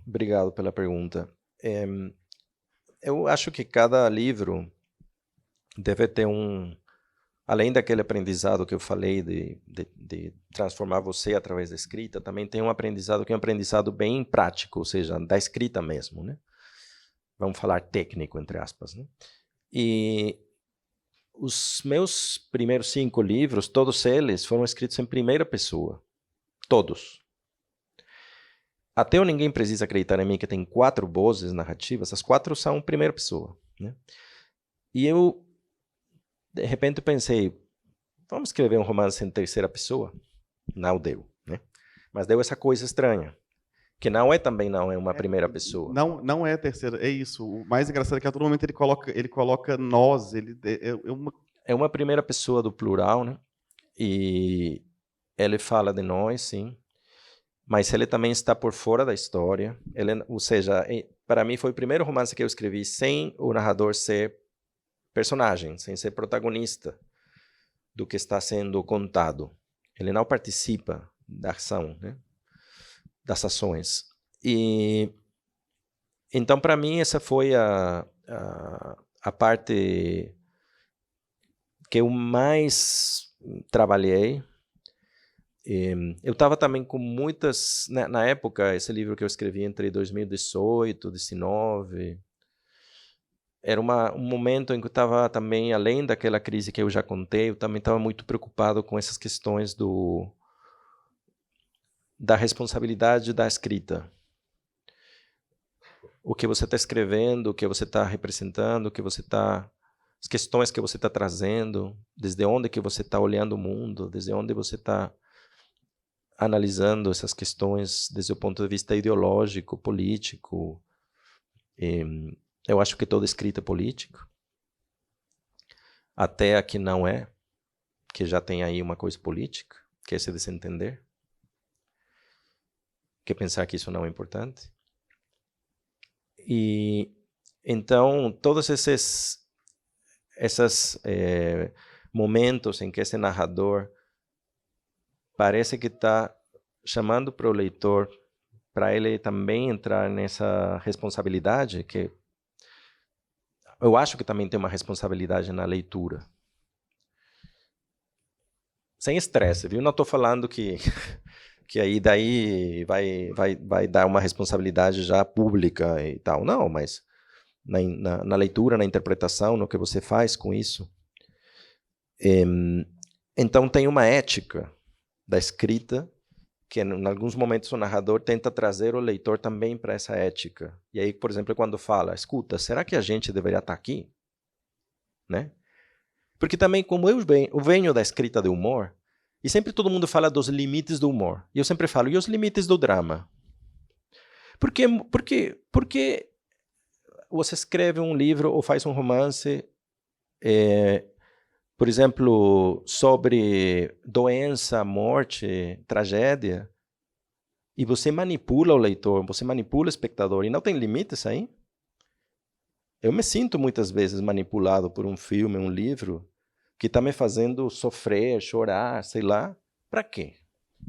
Obrigado pela pergunta. Eu acho que cada livro deve ter além daquele aprendizado que eu falei de transformar você através da escrita, também tem um aprendizado que é um aprendizado bem prático, ou seja, da escrita mesmo, né? Vamos falar técnico, entre aspas, né? E os meus primeiros 5 livros, todos eles foram escritos em primeira pessoa. Todos. Até ninguém precisa acreditar em mim que tem 4 vozes narrativas, as 4 são primeira pessoa, né? E eu, de repente, pensei, vamos escrever um romance em terceira pessoa? Não deu, Mas deu essa coisa estranha, que não é uma primeira pessoa. Não é a terceira, é isso. O mais engraçado é que a todo momento ele coloca nós, É uma primeira pessoa do plural, né? E ele fala de nós, sim, mas ele também está por fora da história. Ou seja, para mim foi o primeiro romance que eu escrevi sem o narrador ser personagem, sem ser protagonista do que está sendo contado. Ele não participa da ação, né? Das ações. E então, para mim, essa foi a parte que eu mais trabalhei. Eu estava também com muitas... Na época, esse livro que eu escrevi entre 2018 e 2019, era um momento em que eu estava também, além daquela crise que eu já contei, eu também estava muito preocupado com essas questões da responsabilidade da escrita. O que você está escrevendo, o que você está representando, as questões que você está trazendo, desde onde que você está olhando o mundo, desde onde você está analisando essas questões desde o ponto de vista ideológico, político. Eu acho que toda escrita é política, até a que não é, que já tem aí uma coisa política, que é se desentender, que é pensar que isso não é importante. E então, todos esses momentos em que esse narrador parece que está chamando para o leitor, para ele também entrar nessa responsabilidade, que eu acho que também tem uma responsabilidade na leitura. Sem estresse, viu? Não estou falando que aí daí vai dar uma responsabilidade já pública e tal. Não, mas na leitura, na interpretação, no que você faz com isso. Então tem uma ética da escrita que em alguns momentos o narrador tenta trazer o leitor também para essa ética. E aí, por exemplo, quando fala, escuta, será que a gente deveria estar aqui? Né? Porque também, como eu venho da escrita de humor, e sempre todo mundo fala dos limites do humor. E eu sempre falo, e os limites do drama? Porque você escreve um livro ou faz um romance, por exemplo, sobre doença, morte, tragédia, e você manipula o leitor, você manipula o espectador, e não tem limites aí? Eu me sinto muitas vezes manipulado por um filme, um livro, que está me fazendo sofrer, chorar, sei lá. Para quê?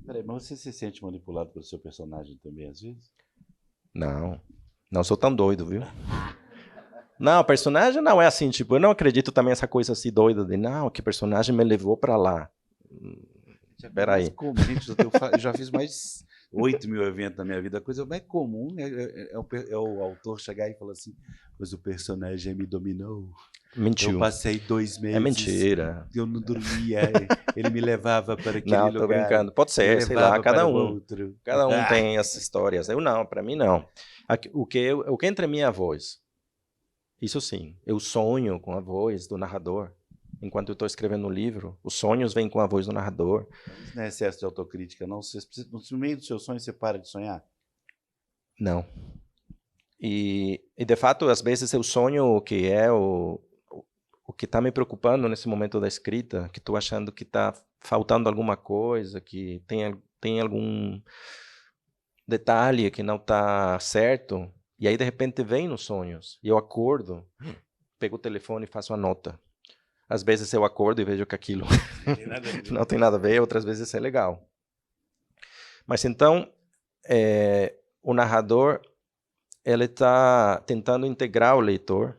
Peraí, mas você se sente manipulado pelo seu personagem também, às vezes? Não sou tão doido, viu? Não, o personagem não é assim, tipo, eu não acredito também nessa coisa assim doida de, não, que personagem me levou para lá. Espera aí. Eu já fiz mais 8 mil eventos na minha vida. A coisa mais comum é o autor chegar e falar assim, mas o personagem me dominou. Mentiu. Eu passei 2 meses. É mentira. Eu não dormia. Ele me levava para aquele lugar. Não, tô brincando. Pode ser, sei lá, cada um tem essas histórias. Eu não, para mim não. O que entra em minha voz, isso sim, eu sonho com a voz do narrador. Enquanto eu estou escrevendo um livro, os sonhos vêm com a voz do narrador. Isso não é excesso de autocrítica, não? No meio do seu sonho, você para de sonhar? Não. E de fato, às vezes eu sonho que é o que está me preocupando nesse momento da escrita, que estou achando que está faltando alguma coisa, que tem algum detalhe que não está certo. E aí, de repente, vem nos sonhos. E eu acordo, pego o telefone e faço a nota. Às vezes eu acordo e vejo que aquilo não tem nada a ver, outras vezes é legal. Mas então, o narrador ele está tentando integrar o leitor.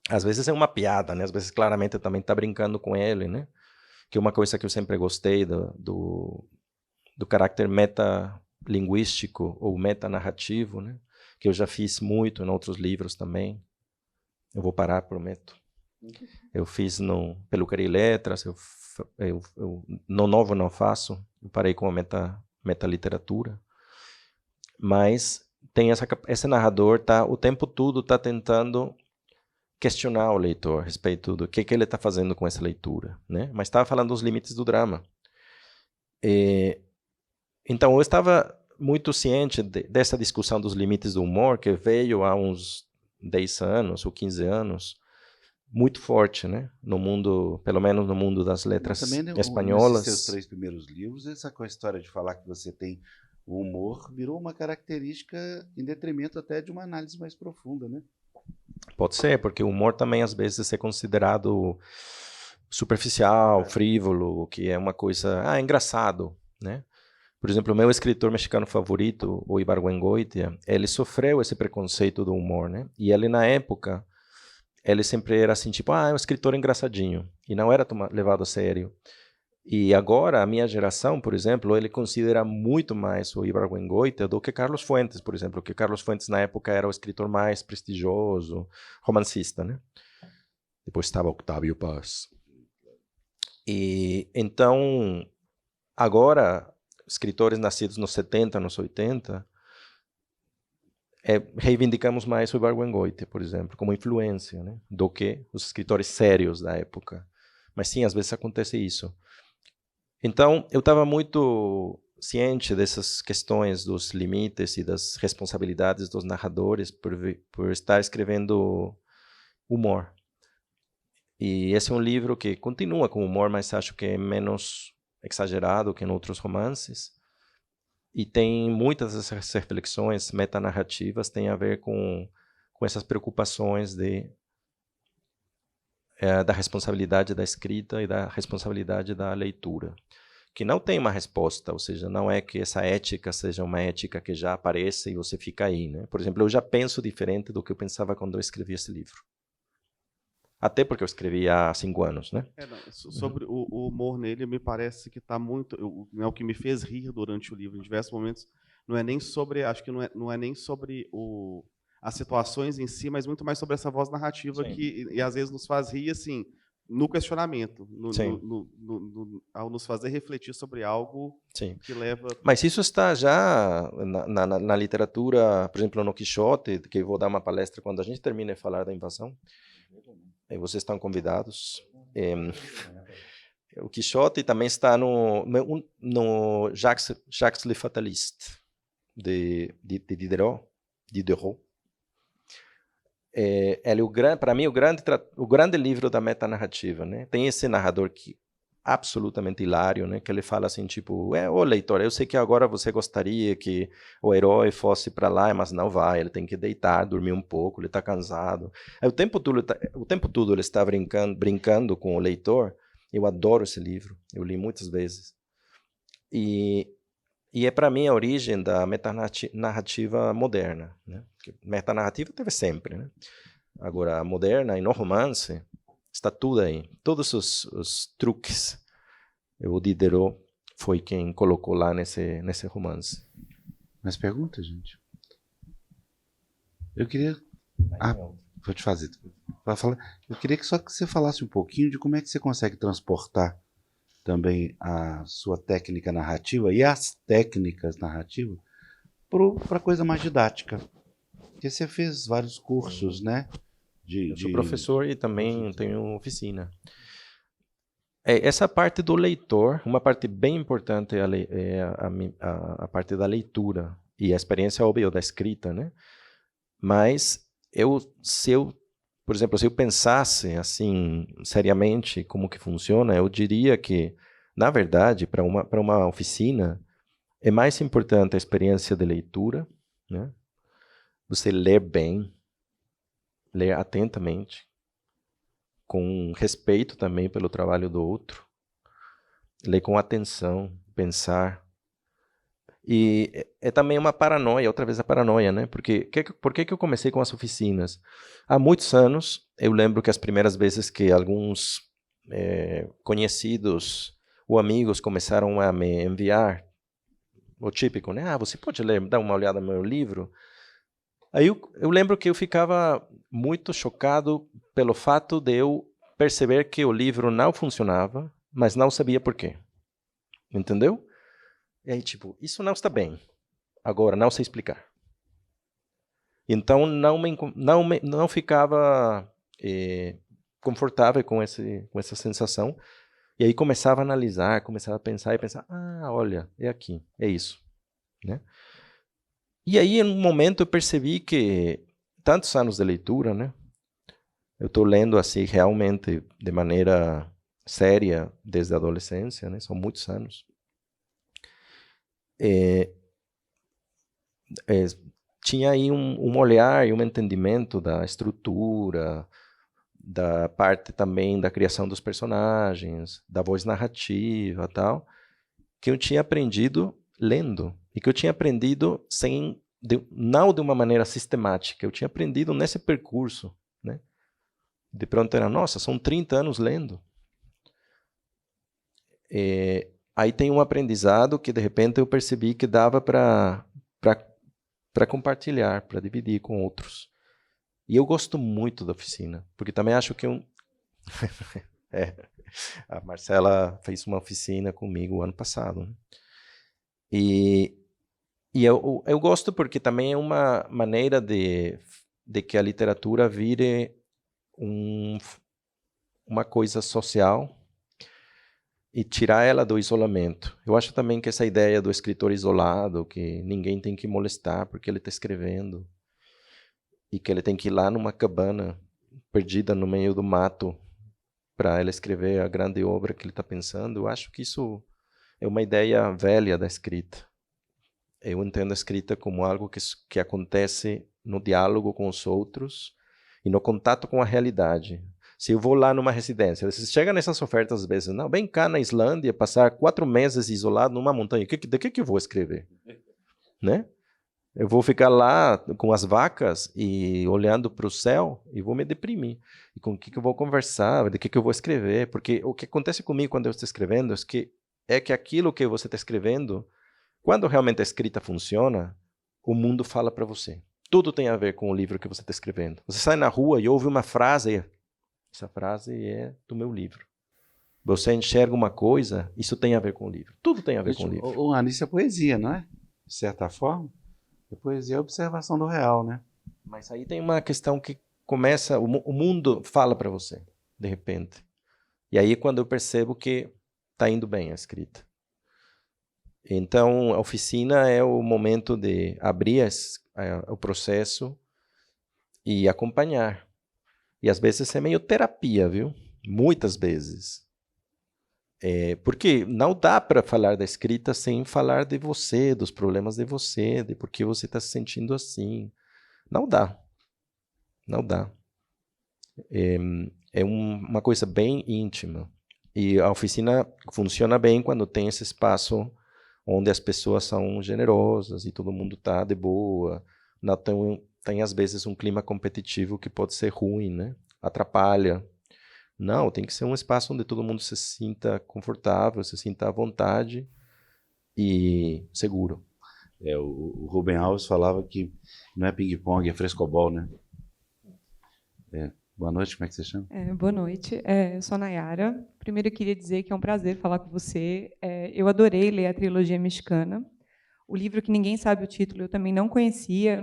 Às vezes é uma piada, né? Às vezes claramente também está brincando com ele, né? Que é uma coisa que eu sempre gostei do caráter metalinguístico ou metanarrativo, né? Que eu já fiz muito em outros livros também. Eu vou parar, prometo. Eu fiz no Peluqueria e Letras, eu no novo não faço, eu parei com a metaliteratura. Mas tem esse narrador, o tempo todo está tentando questionar o leitor a respeito do que ele está fazendo com essa leitura, né? Mas estava falando dos limites do drama. Então, eu estava muito ciente dessa discussão dos limites do humor, que veio há uns 10 anos ou 15 anos, muito forte, né? No mundo, pelo menos no mundo das letras Também, espanholas. nesses seus 3 primeiros livros, essa história de falar que você tem o humor virou uma característica em detrimento até de uma análise mais profunda, né? Pode ser, porque o humor também às vezes é considerado superficial, frívolo, que é uma coisa, engraçado, né? Por exemplo, o meu escritor mexicano favorito, o Ibargüengoitia, ele sofreu esse preconceito do humor, né? E ele, na época, ele sempre era assim, tipo, é um escritor engraçadinho, e não era levado a sério. E agora, a minha geração, por exemplo, ele considera muito mais o Ibargüengoitia do que Carlos Fuentes, por exemplo, que Carlos Fuentes, na época, era o escritor mais prestigioso, romancista, né? Depois estava Octávio Paz. E, então, agora, escritores nascidos nos 70, nos 80, reivindicamos mais o Ibargüengoitia, por exemplo, como influência, né? Do que os escritores sérios da época. Mas sim, às vezes acontece isso. Então, eu estava muito ciente dessas questões dos limites e das responsabilidades dos narradores por estar escrevendo humor. E esse é um livro que continua com humor, mas acho que é menos exagerado que em outros romances. E tem muitas dessas reflexões metanarrativas têm a ver com essas preocupações da responsabilidade da escrita e da responsabilidade da leitura, que não tem uma resposta, ou seja, não é que essa ética seja uma ética que já aparece e você fica aí, né? Por exemplo, eu já penso diferente do que eu pensava quando eu escrevi esse livro. Até porque eu escrevi há 5 anos, né? Sobre o humor nele, me parece que está muito... o que me fez rir durante o livro, em diversos momentos, não é nem sobre... Acho que não é nem sobre as situações em si, mas muito mais sobre essa voz narrativa que e às vezes nos faz rir, assim, no questionamento, ao nos fazer refletir sobre algo que leva... Mas isso está já na literatura, por exemplo, no Quixote, que eu vou dar uma palestra quando a gente termine de falar da invasão. Vocês estão convidados. O Quixote também está no Jacques Le Fataliste, de Diderot. Para mim, o grande livro da metanarrativa, né? Tem esse narrador que absolutamente hilário, né? Que ele fala assim, tipo, ô leitor, eu sei que agora você gostaria que o herói fosse para lá, mas não vai, ele tem que deitar, dormir um pouco, ele está cansado. O tempo todo ele está brincando com o leitor. Eu adoro esse livro, eu li muitas vezes. E é, para mim, a origem da metanarrativa moderna, né? Metanarrativa teve sempre, né? Agora, a moderna e no romance, está tudo aí. Todos os truques. O Diderot foi quem colocou lá nesse romance. Mais perguntas, gente? Eu queria... vou te fazer. Eu queria que só que você falasse um pouquinho de como é que você consegue transportar também a sua técnica narrativa e as técnicas narrativas para coisa mais didática. Porque você fez vários cursos, né? Eu sou professor e também tenho oficina. Essa parte do leitor, uma parte bem importante é a parte da leitura e a experiência, óbvio, da escrita, né? Mas por exemplo, se eu pensasse assim seriamente como que funciona, eu diria que, na verdade, para uma oficina, é mais importante a experiência de leitura, né? Você ler bem, ler atentamente, com respeito também pelo trabalho do outro, ler com atenção, pensar. E é também uma paranoia, outra vez a paranoia, né? Porque por que eu comecei com as oficinas? Há muitos anos, eu lembro que as primeiras vezes que alguns conhecidos ou amigos começaram a me enviar, o típico, né? Você pode ler, dar uma olhada no meu livro? Aí eu lembro que eu ficava muito chocado pelo fato de eu perceber que o livro não funcionava, mas não sabia por quê. Entendeu? E aí, tipo, isso não está bem. Agora, não sei explicar. Então, não ficava confortável com essa sensação. E aí começava a analisar, começava a pensar e pensar, olha, é aqui, é isso, né? E aí, em um momento, eu percebi que tantos anos de leitura, né? Eu estou lendo assim realmente de maneira séria desde a adolescência, né? São muitos anos. Tinha aí um olhar e um entendimento da estrutura, da parte também da criação dos personagens, da voz narrativa, tal, que eu tinha aprendido lendo e que eu tinha aprendido não de uma maneira sistemática. Eu tinha aprendido nesse percurso, né? De pronto era, nossa, são 30 anos lendo. Aí tem um aprendizado que de repente eu percebi que dava para compartilhar, para dividir com outros. E eu gosto muito da oficina, porque também acho que a Marcela fez uma oficina comigo ano passado, né? E eu gosto porque também é uma maneira de que a literatura vire uma coisa social e tirar ela do isolamento. Eu acho também que essa ideia do escritor isolado, que ninguém tem que molestar porque ele está escrevendo, e que ele tem que ir lá numa cabana perdida no meio do mato para ele escrever a grande obra que ele está pensando, eu acho que isso é uma ideia velha da escrita. Eu entendo a escrita como algo que acontece no diálogo com os outros e no contato com a realidade. Se eu vou lá numa residência, você chega nessas ofertas às vezes, não, vem cá na Islândia, passar 4 meses isolado numa montanha, de que eu vou escrever? Né? Eu vou ficar lá com as vacas e olhando para o céu e vou me deprimir. E com o que eu vou conversar, de que eu vou escrever? Porque o que acontece comigo quando eu estou escrevendo é que aquilo que você está escrevendo, quando realmente a escrita funciona, o mundo fala para você. Tudo tem a ver com o livro que você está escrevendo. Você sai na rua e ouve uma frase, essa frase é do meu livro. Você enxerga uma coisa, isso tem a ver com o livro. Tudo tem a ver com o livro. Ana, isso é poesia, não é? De certa forma. A poesia é a observação do real, né? Mas aí tem uma questão que começa, o mundo fala para você, de repente. E aí é quando eu percebo que está indo bem a escrita. Então, a oficina é o momento de abrir o processo e acompanhar. E às vezes é meio terapia, viu? Muitas vezes. Porque não dá para falar da escrita sem falar de você, dos problemas de você, de por que você está se sentindo assim. Não dá. Não dá. É uma coisa bem íntima. E a oficina funciona bem quando tem esse espaço onde as pessoas são generosas e todo mundo está de boa. Não tem, às vezes, um clima competitivo que pode ser ruim, né? Atrapalha. Não, tem que ser um espaço onde todo mundo se sinta confortável, se sinta à vontade e seguro. O Rubem Alves falava que não é ping-pong, é frescobol, né? Boa noite, como é que você chama? Boa noite, eu sou a Nayara. Primeiro eu queria dizer que é um prazer falar com você. Eu adorei ler a trilogia mexicana. O livro que ninguém sabe o título, eu também não conhecia,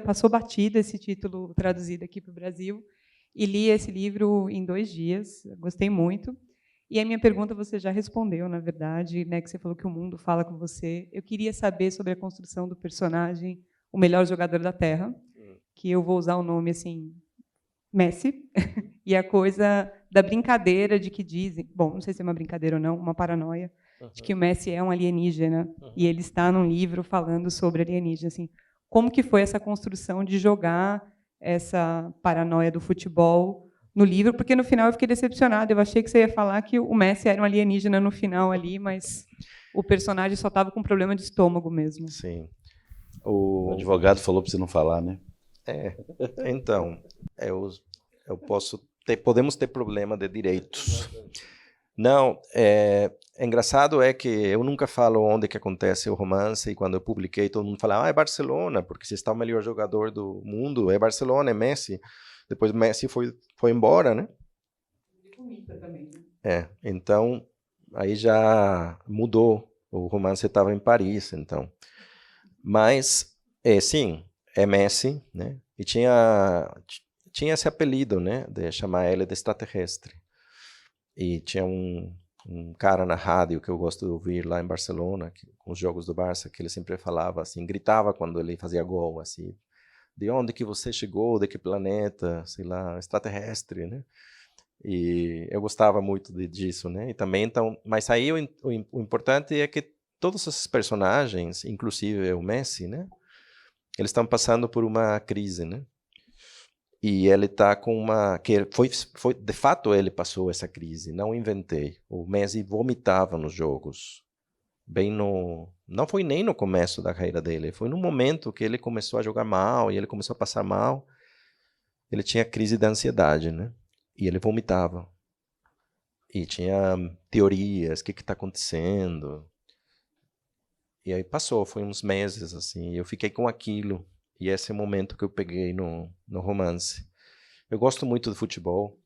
passou batido esse título traduzido aqui para o Brasil. E li esse livro em 2 dias, gostei muito. E a minha pergunta você já respondeu, na verdade, né, que você falou que o mundo fala com você. Eu queria saber sobre a construção do personagem, o melhor jogador da Terra, que eu vou usar o nome assim, Messi, e a coisa da brincadeira de que dizem, bom, não sei se é uma brincadeira ou não, uma paranoia, de que o Messi é um alienígena, e ele está num livro falando sobre alienígena. Assim, como que foi essa construção de jogar essa paranoia do futebol no livro, porque no final eu fiquei decepcionada. Eu achei que você ia falar que o Messi era um alienígena no final ali, mas o personagem só estava com problema de estômago mesmo. Sim. O advogado falou para você não falar, né? Então, podemos ter problema de direitos. Não, engraçado é que eu nunca falo onde que acontece o romance, e quando eu publiquei, todo mundo fala, é Barcelona, porque se está o melhor jogador do mundo, é Barcelona, é Messi. Depois Messi foi embora, né? Então, aí já mudou, o romance estava em Paris, então. Mas, sim, é Messi, né? E tinha esse apelido, né, de chamar ele de extraterrestre. E tinha um cara na rádio que eu gosto de ouvir lá em Barcelona, com os jogos do Barça, que ele sempre falava assim, gritava quando ele fazia gol, assim, de onde que você chegou, de que planeta, sei lá, extraterrestre, né? E eu gostava muito disso, né? E também, então, mas aí o importante é que todos esses personagens, inclusive o Messi, né? Eles estão passando por uma crise, né? E ele está com uma... que foi, de fato, ele passou essa crise, não inventei. O Messi vomitava nos jogos. Não foi nem no começo da carreira dele, foi no momento que ele começou a jogar mal e ele começou a passar mal. Ele tinha crise de ansiedade, né? E ele vomitava. E tinha teorias, o que está acontecendo. E aí passou, foi uns meses, assim, eu fiquei com aquilo. E esse é o momento que eu peguei no romance. Eu gosto muito de futebol,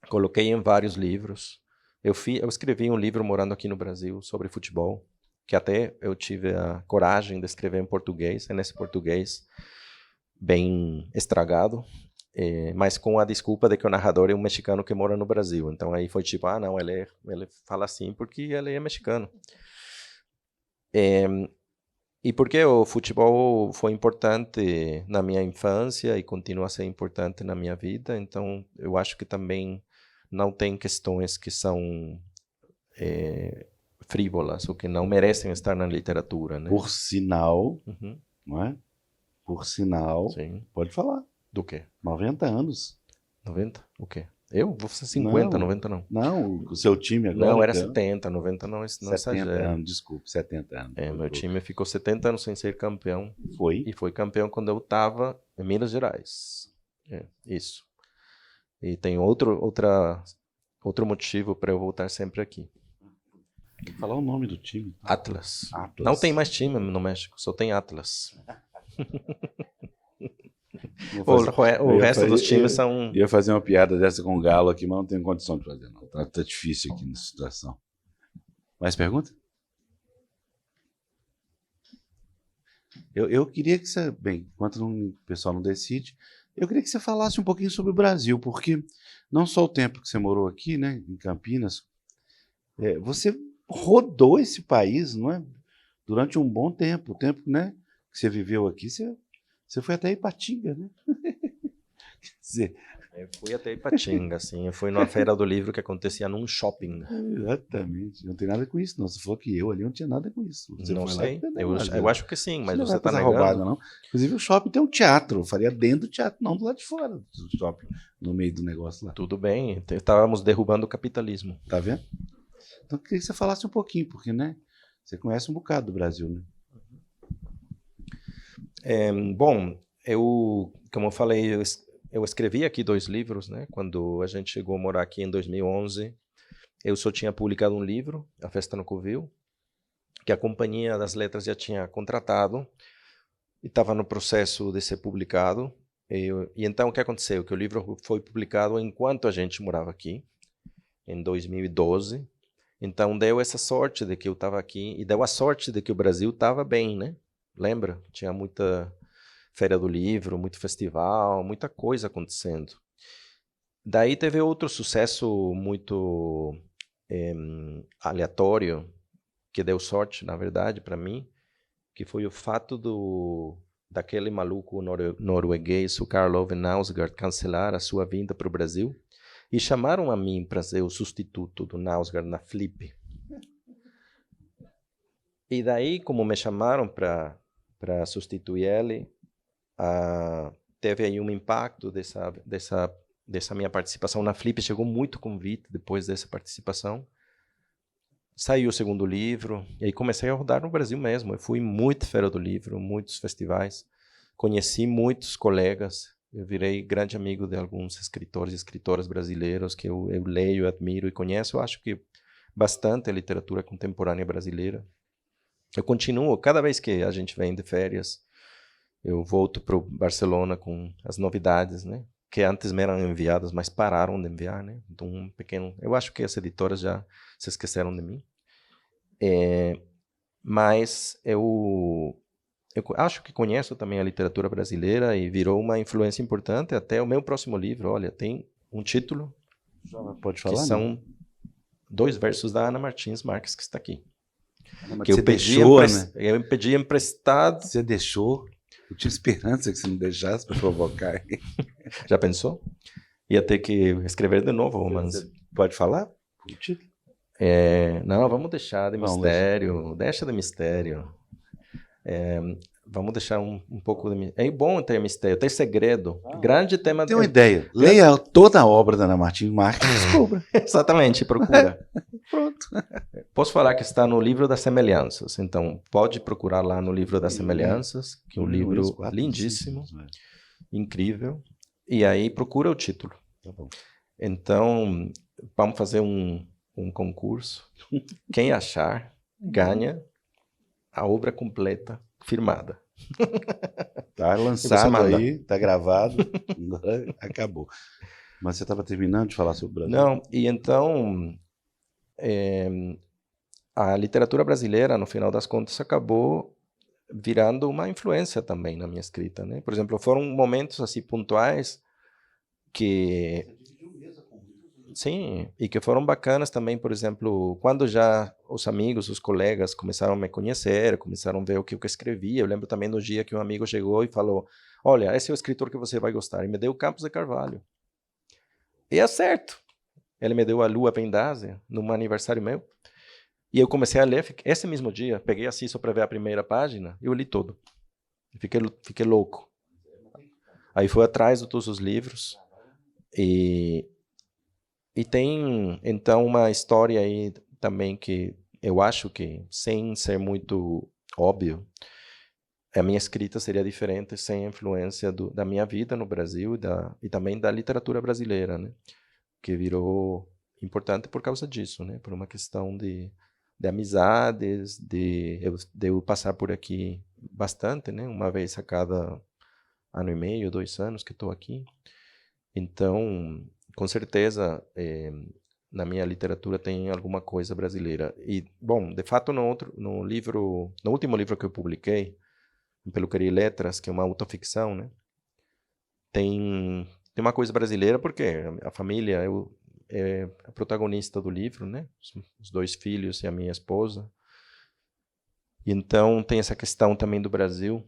coloquei em vários livros. Eu escrevi um livro morando aqui no Brasil sobre futebol, que até eu tive a coragem de escrever em português, é nesse português bem estragado, mas com a desculpa de que o narrador é um mexicano que mora no Brasil. Então aí foi tipo, não, ele fala assim porque ele é mexicano. E porque o futebol foi importante na minha infância e continua a ser importante na minha vida, então eu acho que também não tem questões que são frívolas ou que não merecem estar na literatura, né? Por sinal, não é? Por sinal, sim. Pode falar. Do quê? 90 anos. 90? O quê? Eu? Vou fazer 50, não, 90 não. Não, o seu time agora... Não, era 70, 90 não 70 exagera. anos, desculpe, 70 anos. Meu time ficou 70 anos sem ser campeão. Foi? E foi campeão quando eu estava em Minas Gerais. Isso. E tem outro motivo para eu voltar sempre aqui. Tem que falar o nome do time. Atlas. Atlas. Não tem mais time no México, só tem Atlas. O resto dos times são... Ia fazer uma piada dessa com o Galo aqui, mas não tenho condição de fazer, não. Tá difícil aqui nessa situação. Mais pergunta? Eu queria que você... Bem, enquanto o pessoal não decide, eu queria que você falasse um pouquinho sobre o Brasil, porque não só o tempo que você morou aqui, né, em Campinas, você rodou esse país, não é? Durante um bom tempo. O tempo, né, que você viveu aqui, você foi até Ipatinga, né? Quer dizer... Eu fui até Ipatinga, assim. Eu fui numa feira do livro que acontecia num shopping. Exatamente. Não tem nada com isso, não. Você falou que eu ali não tinha nada com isso. Você não foi sei. Lá, eu acho que sim, mas você está negando. Roubada, não. Inclusive o shopping tem um teatro. Eu faria dentro do teatro, não do lado de fora do shopping, no meio do negócio lá. Tudo bem. Estávamos derrubando o capitalismo. Tá vendo? Então eu queria que você falasse um pouquinho, porque, né, você conhece um bocado do Brasil, né? Bom, como eu falei, eu escrevi aqui 2 livros, né? Quando a gente chegou a morar aqui em 2011, eu só tinha publicado um livro, A Festa no Covil, que a Companhia das Letras já tinha contratado e estava no processo de ser publicado. E então o que aconteceu? Que o livro foi publicado enquanto a gente morava aqui, em 2012. Então deu essa sorte de que eu estava aqui e deu a sorte de que o Brasil estava bem, né? Lembra? Tinha muita Feira do Livro, muito festival, muita coisa acontecendo. Daí teve outro sucesso muito aleatório, que deu sorte, na verdade, para mim, que foi o fato daquele maluco norueguês, o Karl Ove Knausgaard, cancelar a sua vinda para o Brasil e chamaram a mim para ser o substituto do Knausgaard na Flip. E daí, como me chamaram para substituir ele, teve aí um impacto dessa minha participação na Flip. Chegou muito convite depois dessa participação. Saiu o segundo livro, e aí comecei a rodar no Brasil mesmo. Eu fui muito Feira do Livro, muitos festivais, conheci muitos colegas, eu virei grande amigo de alguns escritores e escritoras brasileiros que eu leio, admiro e conheço. Eu acho que bastante a literatura contemporânea brasileira. Eu continuo, cada vez que a gente vem de férias, eu volto para Barcelona com as novidades, né? Que antes me eram enviadas, mas pararam de enviar, né? Então, eu acho que as editoras já se esqueceram de mim. Mas eu acho que conheço também a literatura brasileira e virou uma influência importante. Até o meu próximo livro, olha, tem um título. Pode falar, que são 2 versos da Ana Martins Marques, que está aqui. Mas Que você eu pedi, deixou, né? eu pedi emprestado. Você deixou. Eu tinha esperança que você não deixasse para provocar. Já pensou? Ia ter que escrever de novo o romance. Você pode falar? O título? Não, vamos deixar de Vamos mistério. Deixa de mistério. Vamos deixar um pouco de... É bom ter mistério, ter segredo. Grande tema... Tem uma ideia. Leia toda a obra da Ana Martins Marques e descubra. Exatamente, procura. Pronto. Posso falar que está no Livro das Semelhanças. Então, pode procurar lá no Livro das Semelhanças, que é um livro lindíssimo, incrível. E aí, procura o título. Tá bom. Então, vamos fazer um concurso. Quem achar, ganha a obra completa, firmada. Tá E você lançado manda. aí, tá gravado. Agora acabou. Mas você estava terminando de falar sobre o Brasil? Não, e então... a literatura brasileira, no final das contas, acabou virando uma influência também na minha escrita, né? Por exemplo, foram momentos assim pontuais que sim, e que foram bacanas também, por exemplo, quando já os amigos, os colegas começaram a me conhecer, começaram a ver o que eu escrevia. Eu lembro também do dia que um amigo chegou e falou: "Olha, esse é o escritor que você vai gostar", e me deu Campos de Carvalho. E é certo. Ele me deu A Lua Vendável num aniversário meu. E eu comecei a ler, esse mesmo dia, peguei assim só para ver a primeira página, e eu li todo. Fiquei louco. Aí fui atrás de todos os livros. E tem, então, uma história aí também que eu acho que, sem ser muito óbvio, a minha escrita seria diferente sem a influência da minha vida no Brasil e também da literatura brasileira, né? Que virou importante por causa disso, né? Por uma questão de amizades, de eu passar por aqui bastante, né? Uma vez a cada ano e meio, 2 anos que estou aqui. Então, com certeza, na minha literatura tem alguma coisa brasileira. E, bom, de fato, no último livro que eu publiquei, Peluqueria e Letras, que é uma autoficção, né? Tem uma coisa brasileira, porque a família é a protagonista do livro, né? Os 2 filhos e a minha esposa. E então tem essa questão também do Brasil.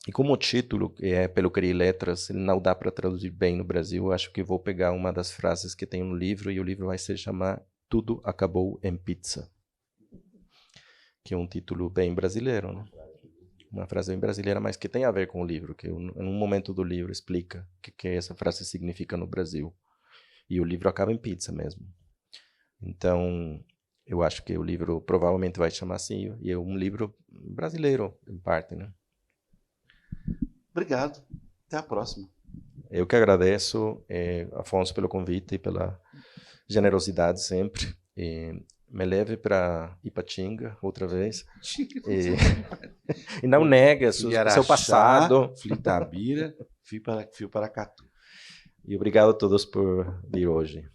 E como o título é Peluqueria e Letras, ele não dá para traduzir bem no Brasil, eu acho que vou pegar uma das frases que tem no livro, e o livro vai se chamar Tudo Acabou em Pizza. Que é um título bem brasileiro, né? Uma frase bem brasileira, mas que tem a ver com o livro, que em um momento do livro explica o que essa frase significa no Brasil. E o livro acaba em pizza mesmo. Então, eu acho que o livro provavelmente vai chamar assim, e é um livro brasileiro, em parte, né? Obrigado. Até a próxima. Eu que agradeço, Afonso, pelo convite e pela generosidade sempre. Me leve para Ipatinga outra vez. E não nega seu passado. Fui Itabira, fui para Catu. E obrigado a todos por vir hoje.